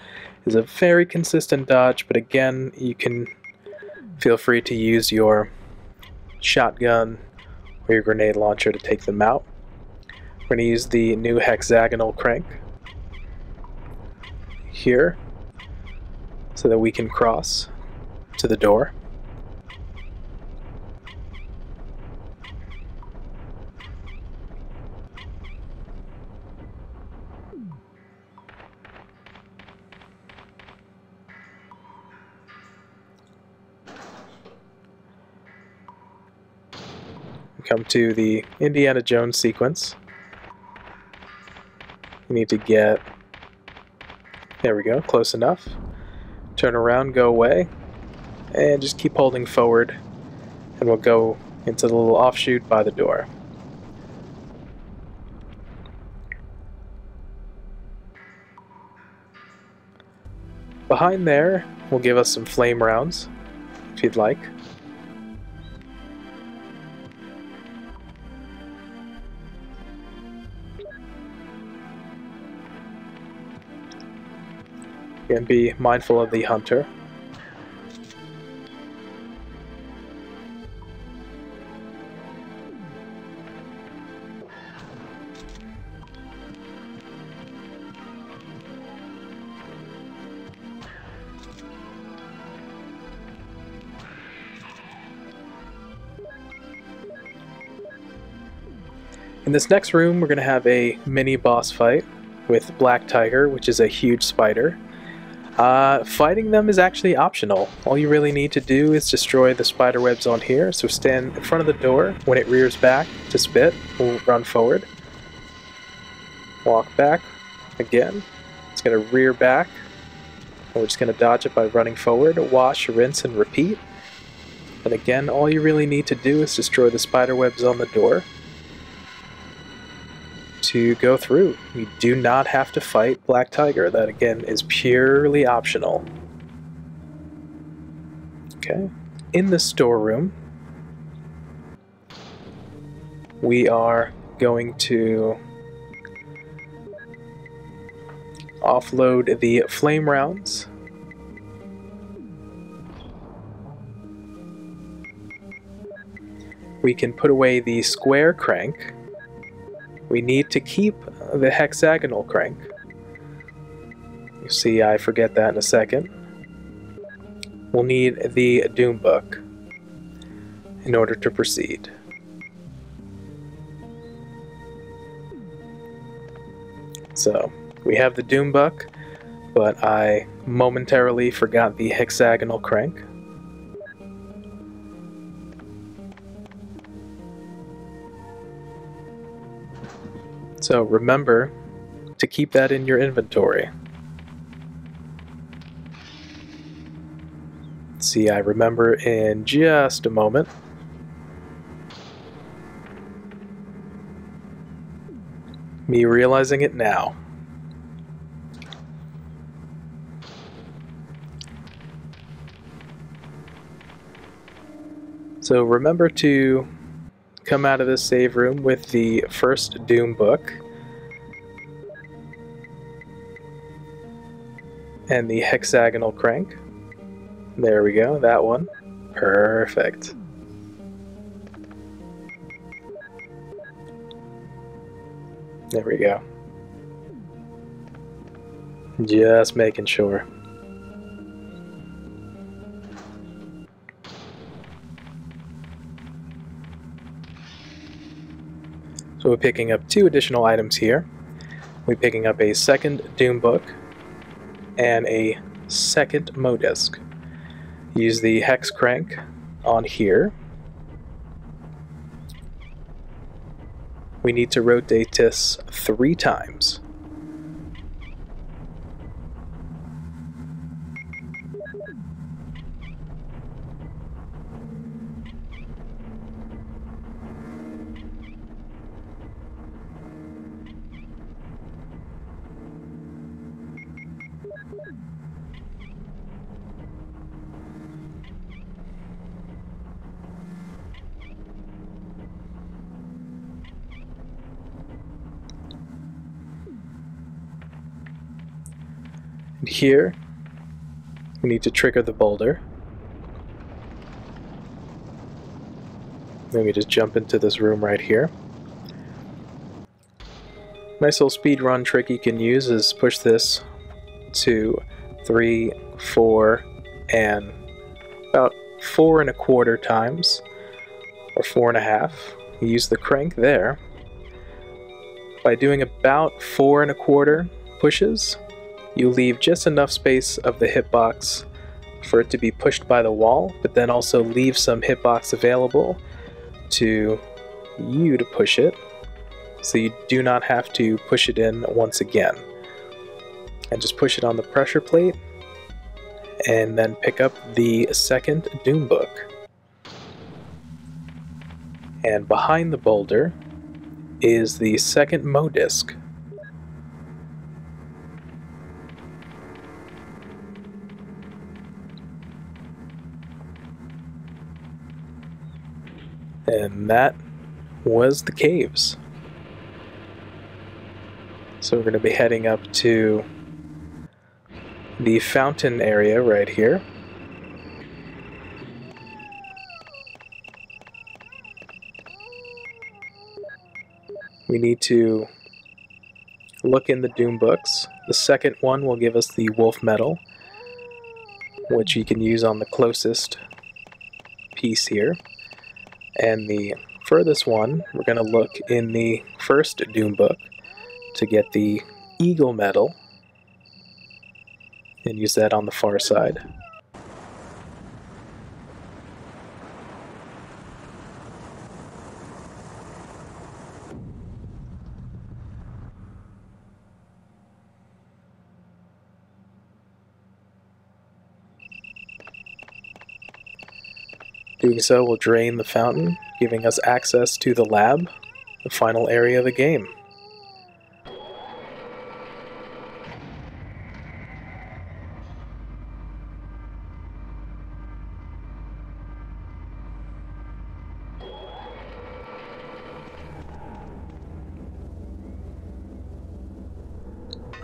is a very consistent dodge, but again, you can feel free to use your shotgun or your grenade launcher to take them out. We're going to use the new hexagonal crank here so that we can cross to the door. Come to the Indiana Jones sequence. You need to get, there we go, close enough. Turn around, go away, and just keep holding forward, and we'll go into the little offshoot by the door. Behind there will give us some flame rounds, if you'd like. And be mindful of the hunter. In this next room, we're going to have a mini boss fight with Black Tiger, which is a huge spider. Fighting them is actually optional. All you really need to do is destroy the spider webs on here. So stand in front of the door. When it rears back to spit, we'll run forward. Walk back again. It's going to rear back. We're just going to dodge it by running forward, wash, rinse, and repeat. And again, all you really need to do is destroy the spider webs on the door to go through. You do not have to fight Black Tiger. That again is purely optional. Okay, in the storeroom, we are going to offload the flame rounds. We can put away the square crank. We need to keep the hexagonal crank. You see, I forget that in a second. We'll need the Doom Book in order to proceed. So, we have the Doom Book, but I momentarily forgot the hexagonal crank. So remember to keep that in your inventory. See, I remember in just a moment. Me realizing it now. So remember to come out of this save room with the first Doom Book and the hexagonal crank. There we go, that one. Perfect. There we go. Just making sure. So we're picking up 2 additional items here. We're picking up a second Doom Book and a second Modisc. Use the hex crank on here. We need to rotate this 3 times. And here, we need to trigger the boulder. Then we just jump into this room right here. Nice little speed run trick you can use is push this 2, 3, 4, and about 4 1/4 times, or 4 1/2. You use the crank there. By doing about 4 1/4 pushes, you leave just enough space of the hitbox for it to be pushed by the wall, but then also leave some hitbox available to you to push it, so you do not have to push it in once again. And just push it on the pressure plate, and then pick up the second Doom Book. And behind the boulder is the second Modisc. And that was the caves. So we're going to be heading up to the fountain area right here. We need to look in the Doom Books. The second one will give us the wolf medal, which you can use on the closest piece here. And the furthest one, we're going to look in the first Doom Book to get the Eagle medal and use that on the far side. Doing so will drain the fountain, giving us access to the lab, the final area of the game.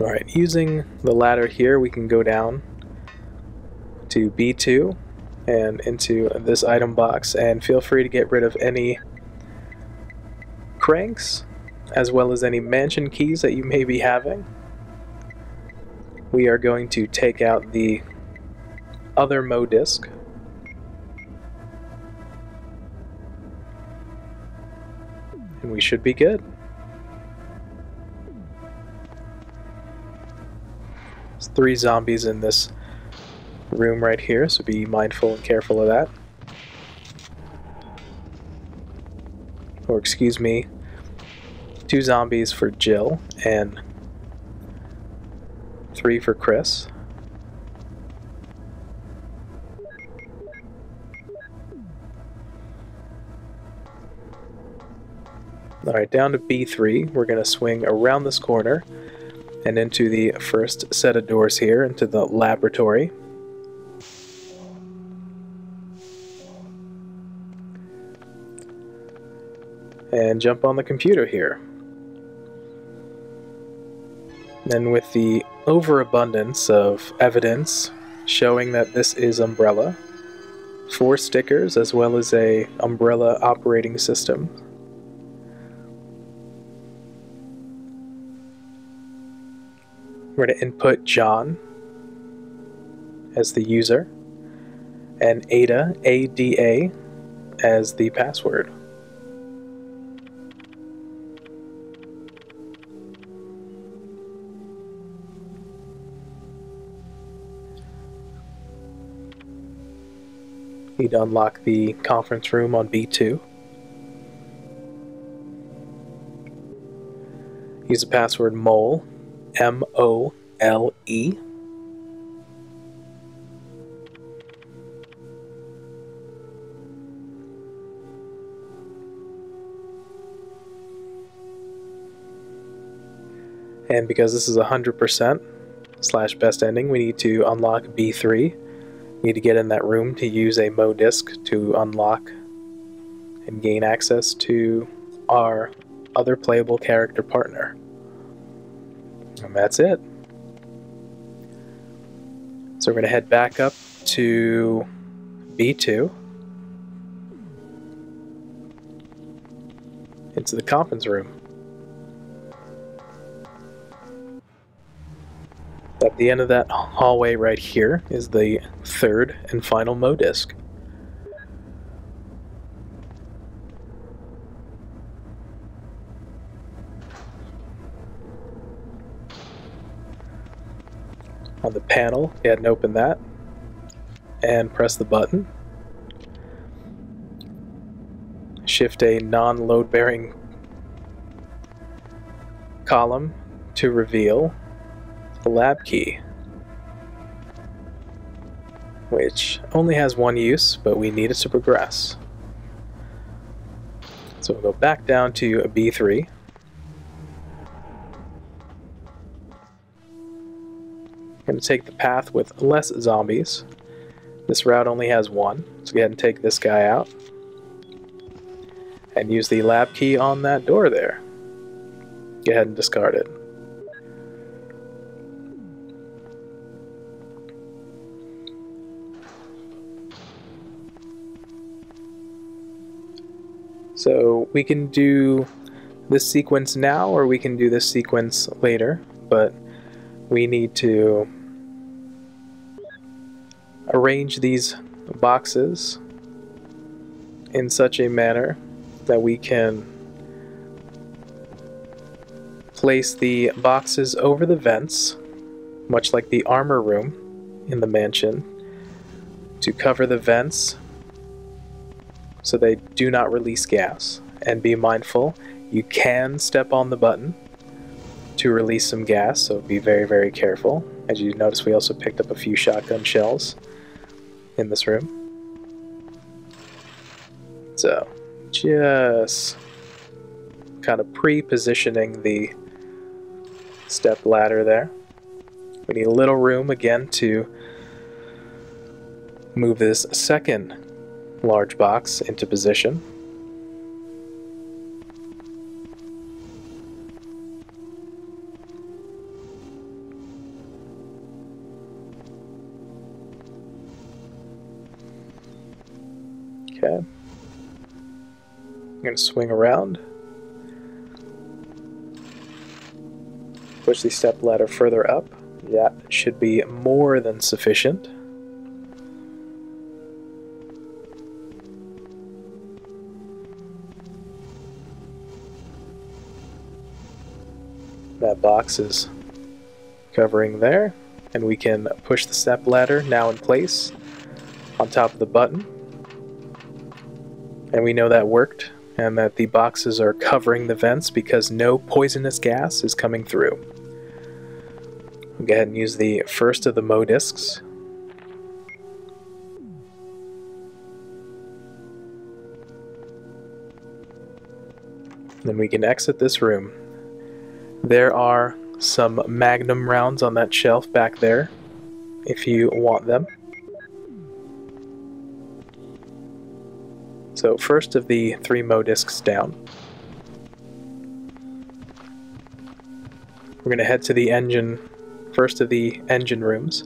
Alright, using the ladder here, we can go down to B2 and into this item box, and feel free to get rid of any cranks as well as any mansion keys that you may be having. We are going to take out the other Mo disc. And we should be good. There's 3 zombies in this room right here, so be mindful and careful of that. Or excuse me, 2 zombies for Jill and 3 for Chris. Alright, down to B3. We're going to swing around this corner and into the first set of doors here, into the laboratory. And jump on the computer here. And with the overabundance of evidence showing that this is Umbrella, 4 stickers as well as a Umbrella operating system. We're going to input John as the user and Ada, A-D-A, as the password. Need to unlock the conference room on B2. Use the password MOLE, M-O-L-E. And because this is 100% / best ending, we need to unlock B3. Need to get in that room to use a Mo disc to unlock and gain access to our other playable character partner. And that's it. So we're going to head back up to B2 into the conference room. At the end of that hallway right here is the 3rd and final Mo disc. On the panel, go ahead and open that and press the button. Shift a non-load bearing column to reveal the lab key, which only has 1 use, but we need it to progress. So we'll go back down to a B3. Going to take the path with less zombies. This route only has 1, so go ahead and take this guy out and use the lab key on that door there. Go ahead and discard it. So we can do this sequence now, or we can do this sequence later, but we need to arrange these boxes in such a manner that we can place the boxes over the vents, much like the armor room in the mansion, to cover the vents so they do not release gas. And be mindful, you can step on the button to release some gas, so be very, very careful. As you notice, we also picked up a few shotgun shells in this room. just kind of pre-positioning the step ladder there. We need a little room again to move this second large box into position. Okay. I'm going to swing around. Push the step ladder further up. That should be more than sufficient. That box is covering there, and we can push the step ladder now in place on top of the button. And we know that worked, and that the boxes are covering the vents because no poisonous gas is coming through. We'll go ahead and use the first of the Mo discs. Then we can exit this room. There are some Magnum rounds on that shelf back there, if you want them. So first of the 3 Mo discs down. We're going to head to the engine, first of the engine rooms.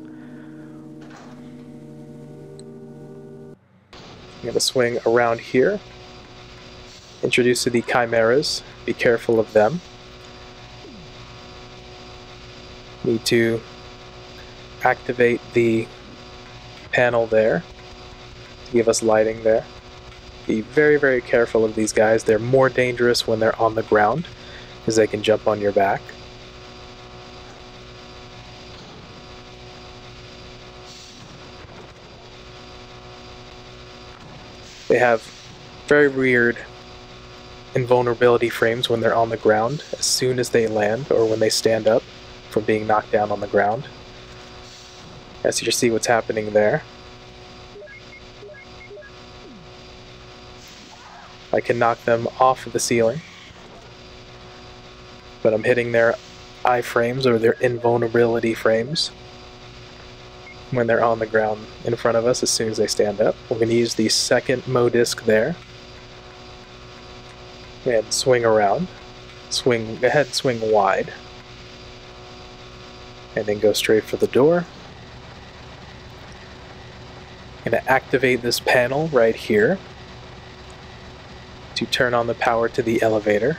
I'm going to swing around here. Introduce to the chimeras. Be careful of them. Need to activate the panel there to give us lighting there. Be very, very careful of these guys. They're more dangerous when they're on the ground because they can jump on your back. They have very weird invulnerability frames when they're on the ground as soon as they land or when they stand up from being knocked down on the ground. As you see what's happening there. I can knock them off of the ceiling, but I'm hitting their iframes or their invulnerability frames when they're on the ground in front of us as soon as they stand up. We're going to use the second Mo disc there and swing around. Swing ahead, swing wide, and then go straight for the door. I'm going to activate this panel right here to turn on the power to the elevator.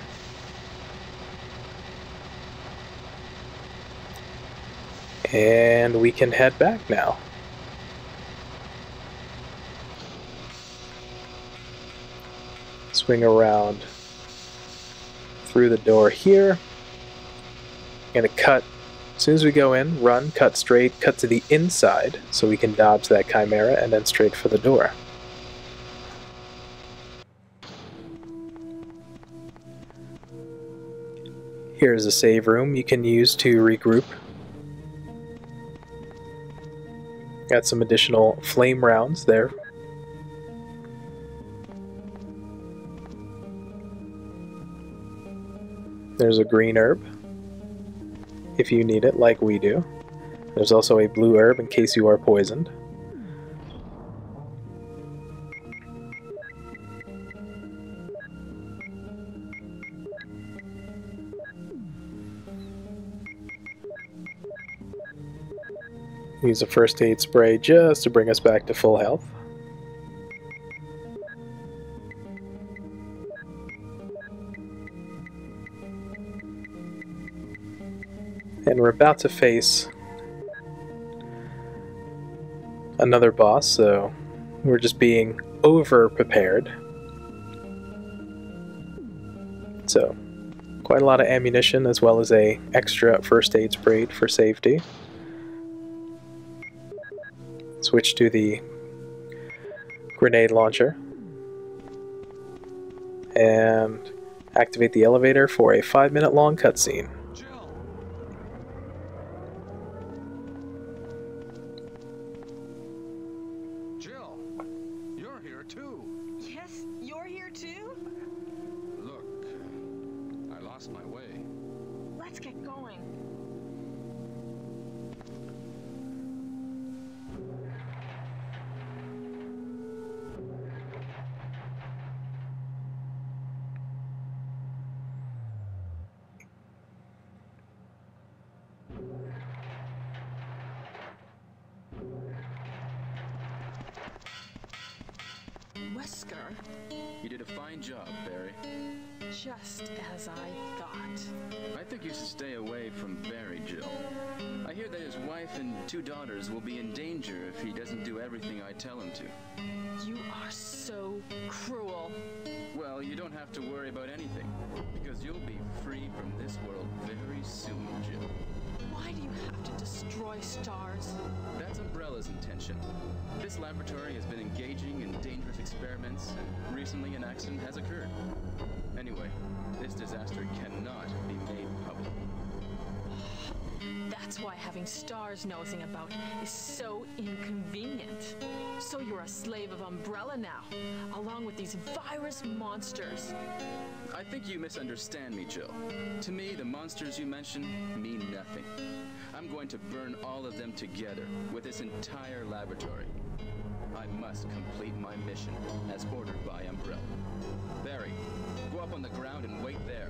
And we can head back now. Swing around through the door here. I'm going to cut, as soon as we go in, run, cut straight, cut to the inside so we can dodge that chimera and then straight for the door. Here's a save room you can use to regroup. Got some additional flame rounds there. There's a green herb, if you need it, like we do. There's also a blue herb in case you are poisoned. Use a first aid spray just to bring us back to full health. And we're about to face another boss, so we're just being over-prepared. So, quite a lot of ammunition as well as a extra first aid spray for safety. Switch to the grenade launcher and activate the elevator for a 5-minute long cutscene. Jill, you're here too. Yes, you're here too? Let's get going. Wesker, You did a fine job, Barry. just as I thought. I think you should stay away from Barry, Jill. I hear that his wife and 2 daughters will be in danger if he doesn't do everything I tell him to. You are so cruel. Well, you don't have to worry about anything, because you'll be free from this world very soon, Jill. Why do you have to destroy S.T.A.R.S? That's Umbrella's intention. This laboratory has been engaging in dangerous experiments, and recently an accident has occurred. Anyway, this disaster cannot be made public. That's why having S.T.A.R.S nosing about is so inconvenient. So you're a slave of Umbrella now, along with these virus monsters. I think you misunderstand me, Jill. To me, the monsters you mention mean nothing. I'm going to burn all of them together with this entire laboratory. I must complete my mission as ordered by Umbrella. Barry, go up on the ground and wait there.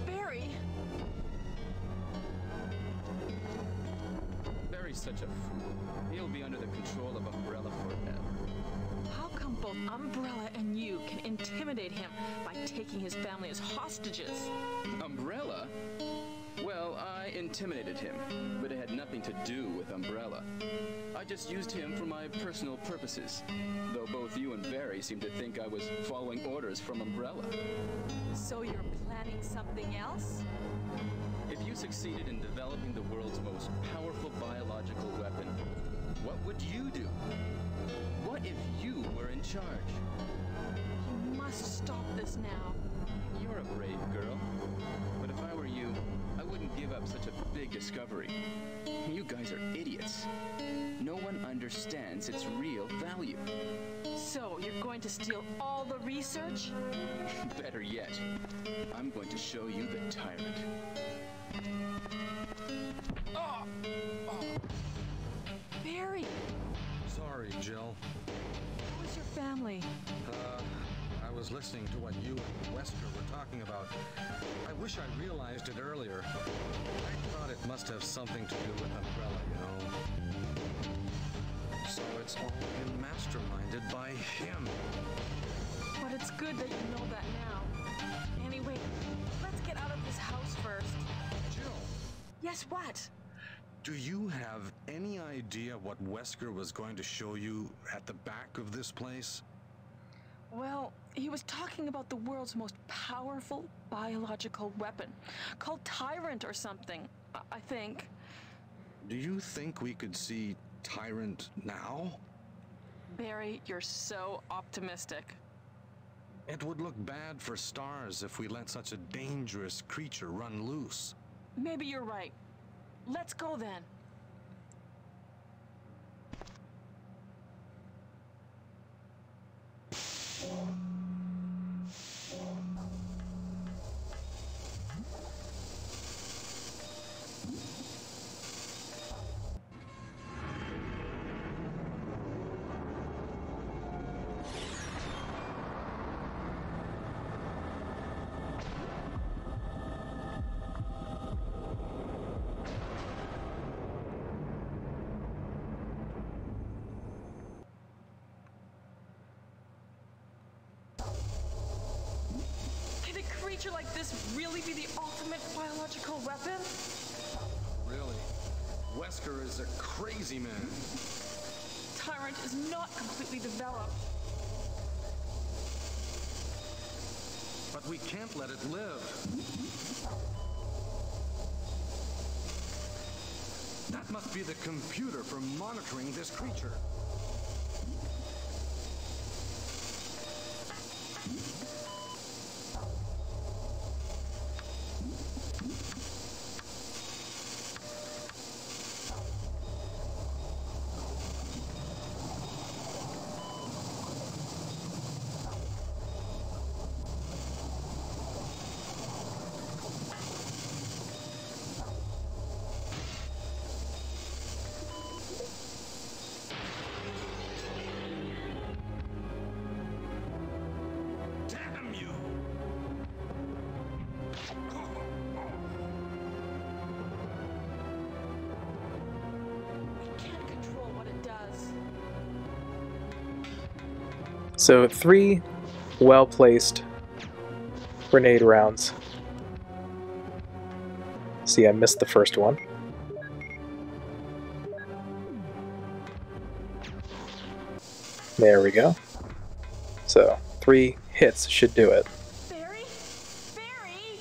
Barry! Barry's such a fool. He'll be under the control of Umbrella forever. How come both Umbrella and you can intimidate him by taking his family as hostages? Umbrella? Well, I intimidated him, but it had nothing to do with Umbrella. I just used him for my personal purposes, though both you and Barry seem to think I was following orders from Umbrella. So you're planning something else? If you succeeded in developing the world's most powerful biological weapon, what would you do? What if you were in charge? You must stop this now. You're a brave girl, but if I were you, I wouldn't give up such a big discovery. You guys are idiots. No one understands its real value. So you're going to steal all the research? Better yet, I'm going to show you the tyrant. Oh! Barry! Sorry, Jill. Who's your family? I was listening to what you and Wesker were talking about. I wish I realized it earlier. I thought it must have something to do with Umbrella, you know. So it's all been masterminded by him. But it's good that you know that now. Anyway, let's get out of this house first. Jill, Yes, what? do you have any idea what Wesker was going to show you at the back of this place? Well, he was talking about the world's most powerful biological weapon, called Tyrant or something, I think. Do you think we could see Tyrant now? Barry, you're so optimistic. It would look bad for S.T.A.R.S if we let such a dangerous creature run loose. Maybe you're right. Let's go then. Can a creature like this really be the ultimate biological weapon? Really? Wesker is a crazy man. Tyrant is not completely developed. But we can't let it live. That must be the computer for monitoring this creature. So 3 well-placed grenade rounds. See, I missed the first one. There we go. So 3 hits should do it. Barry? Barry!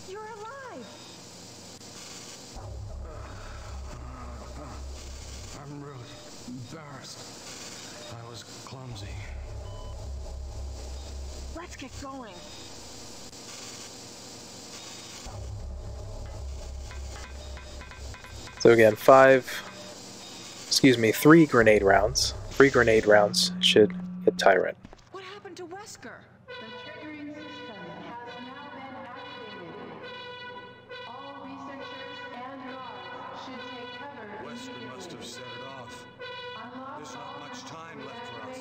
You're alive! I'm really embarrassed. I was clumsy. Let's get going. So again, 3 grenade rounds. 3 grenade rounds should hit Tyrant. What happened to Wesker? The triggering system has now been activated. All researchers and guards should take cover Wesker immediately. must have set it off. Unlock There's all not much time left for us.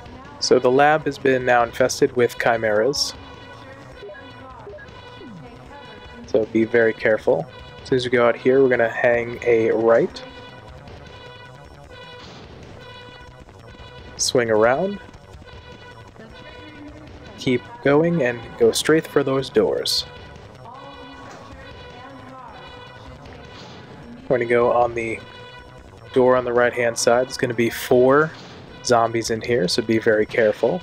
activation. So the lab has been now infested with chimeras. So be very careful. As soon as we go out here, we're going to hang a right. Swing around. Keep going and go straight for those doors. We're going to go on the door on the right hand side. There's going to be 4 zombies in here, so be very careful.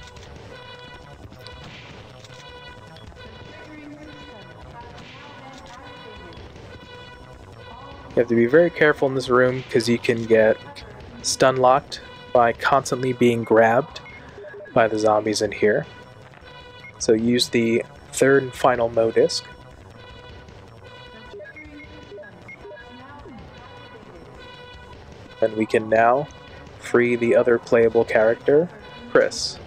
You have to be very careful in this room because you can get stun locked by constantly being grabbed by the zombies in here. So use the 3rd and final Mo disc. And we can now free the other playable character, Chris.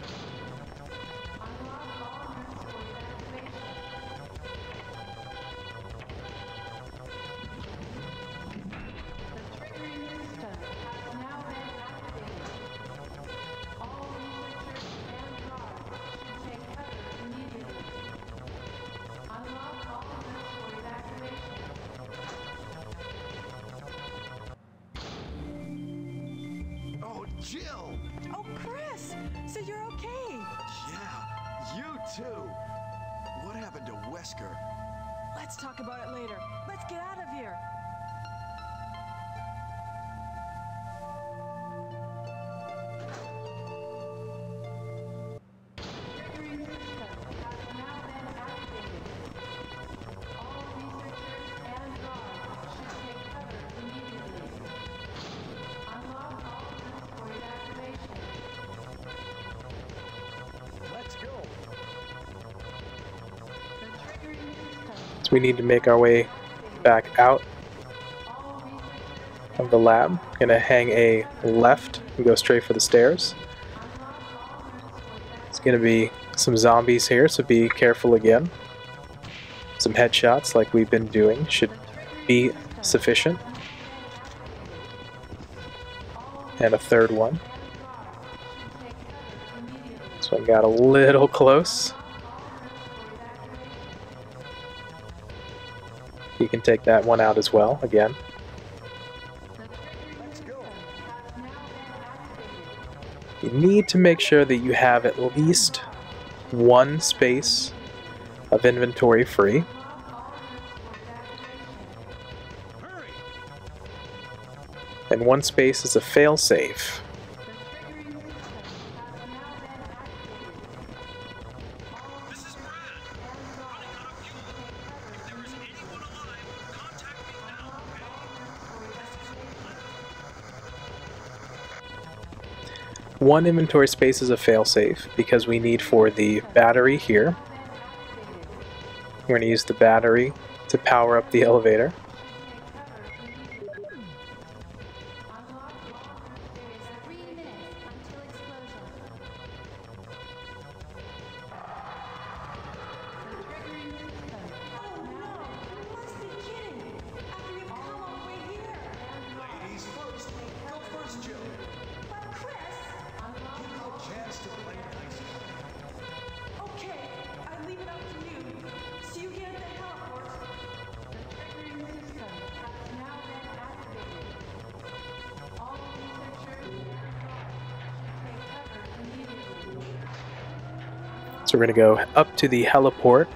Oh, Jill! Oh, Chris! So you're okay? Yeah, you too! What happened to Wesker? Let's talk about it later. Let's get out of here. Let's go! So we need to make our way back out of the lab. Gonna hang a left and go straight for the stairs. It's gonna be some zombies here, so be careful again. Some headshots like we've been doing should be sufficient. And a 3rd one. So I got a little close. You can take that one out as well, again. Let's go! You need to make sure that you have at least 1 space of inventory free. Hurry! And 1 space is a fail-safe. This is Brad. Running out of fuel. If there is anyone alive, contact me now, okay? 1 inventory space is a fail-safe because we need for the battery here. We're going to use the battery to power up the elevator. So we're going to go up to the heliport.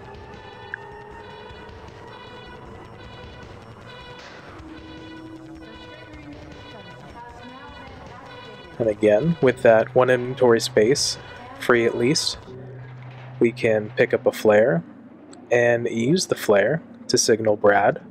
And again, with that one inventory space, free at least, we can pick up a flare and use the flare to signal Brad.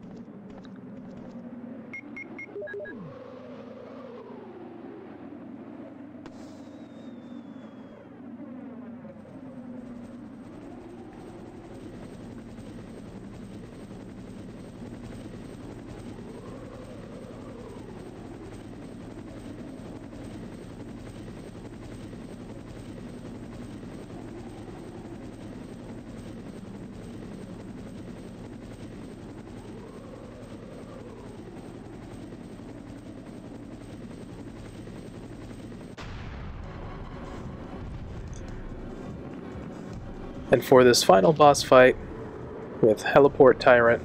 And for this final boss fight with Heliport Tyrant,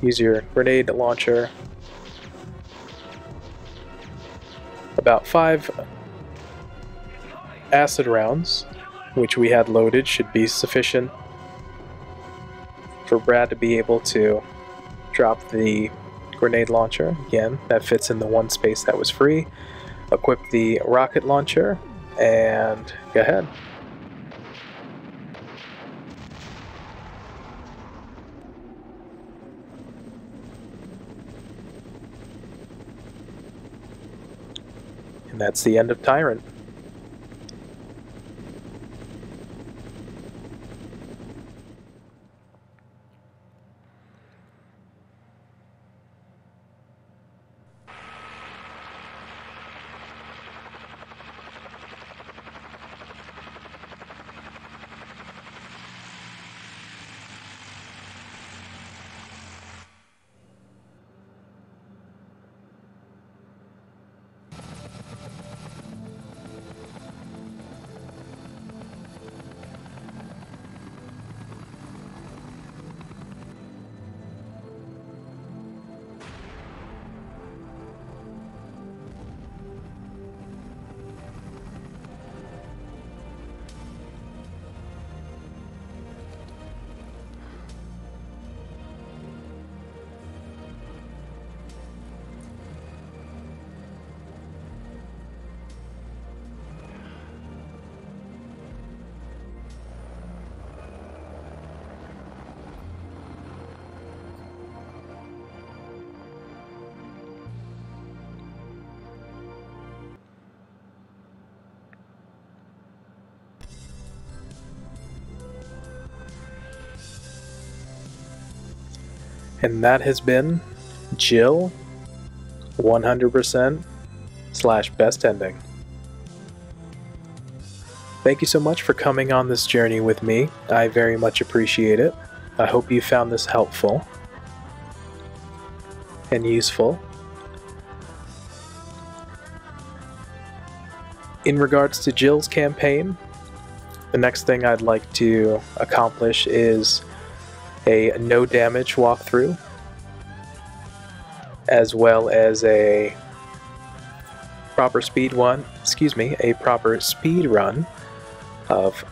use your grenade launcher. About 5 acid rounds, which we had loaded, should be sufficient for Brad to be able to drop the grenade launcher. Again, that fits in the one space that was free. Equip the rocket launcher and go ahead. And that's the end of Tyrant. And that has been Jill 100% / best ending. Thank you so much for coming on this journey with me. I very much appreciate it. I hope you found this helpful and useful. In regards to Jill's campaign, the next thing I'd like to accomplish is a no damage walkthrough, as well as a proper speed run of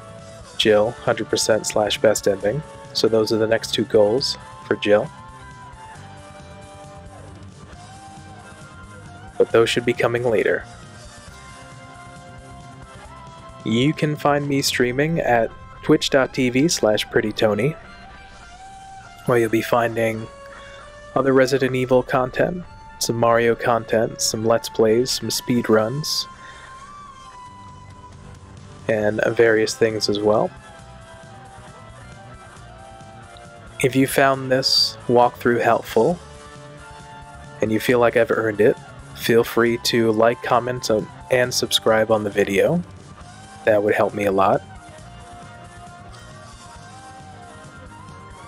Jill 100% / best ending. So those are the next 2 goals for Jill. But those should be coming later. You can find me streaming at twitch.tv / PrettyTony, where you'll be finding other Resident Evil content, some Mario content, some Let's Plays, some speed runs, and various things as well. If you found this walkthrough helpful, and you feel like I've earned it, feel free to like, comment, and subscribe on the video. That would help me a lot.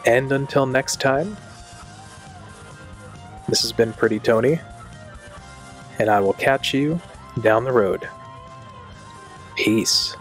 And until next time, this has been PrettyTony, and I will catch you down the road. Peace.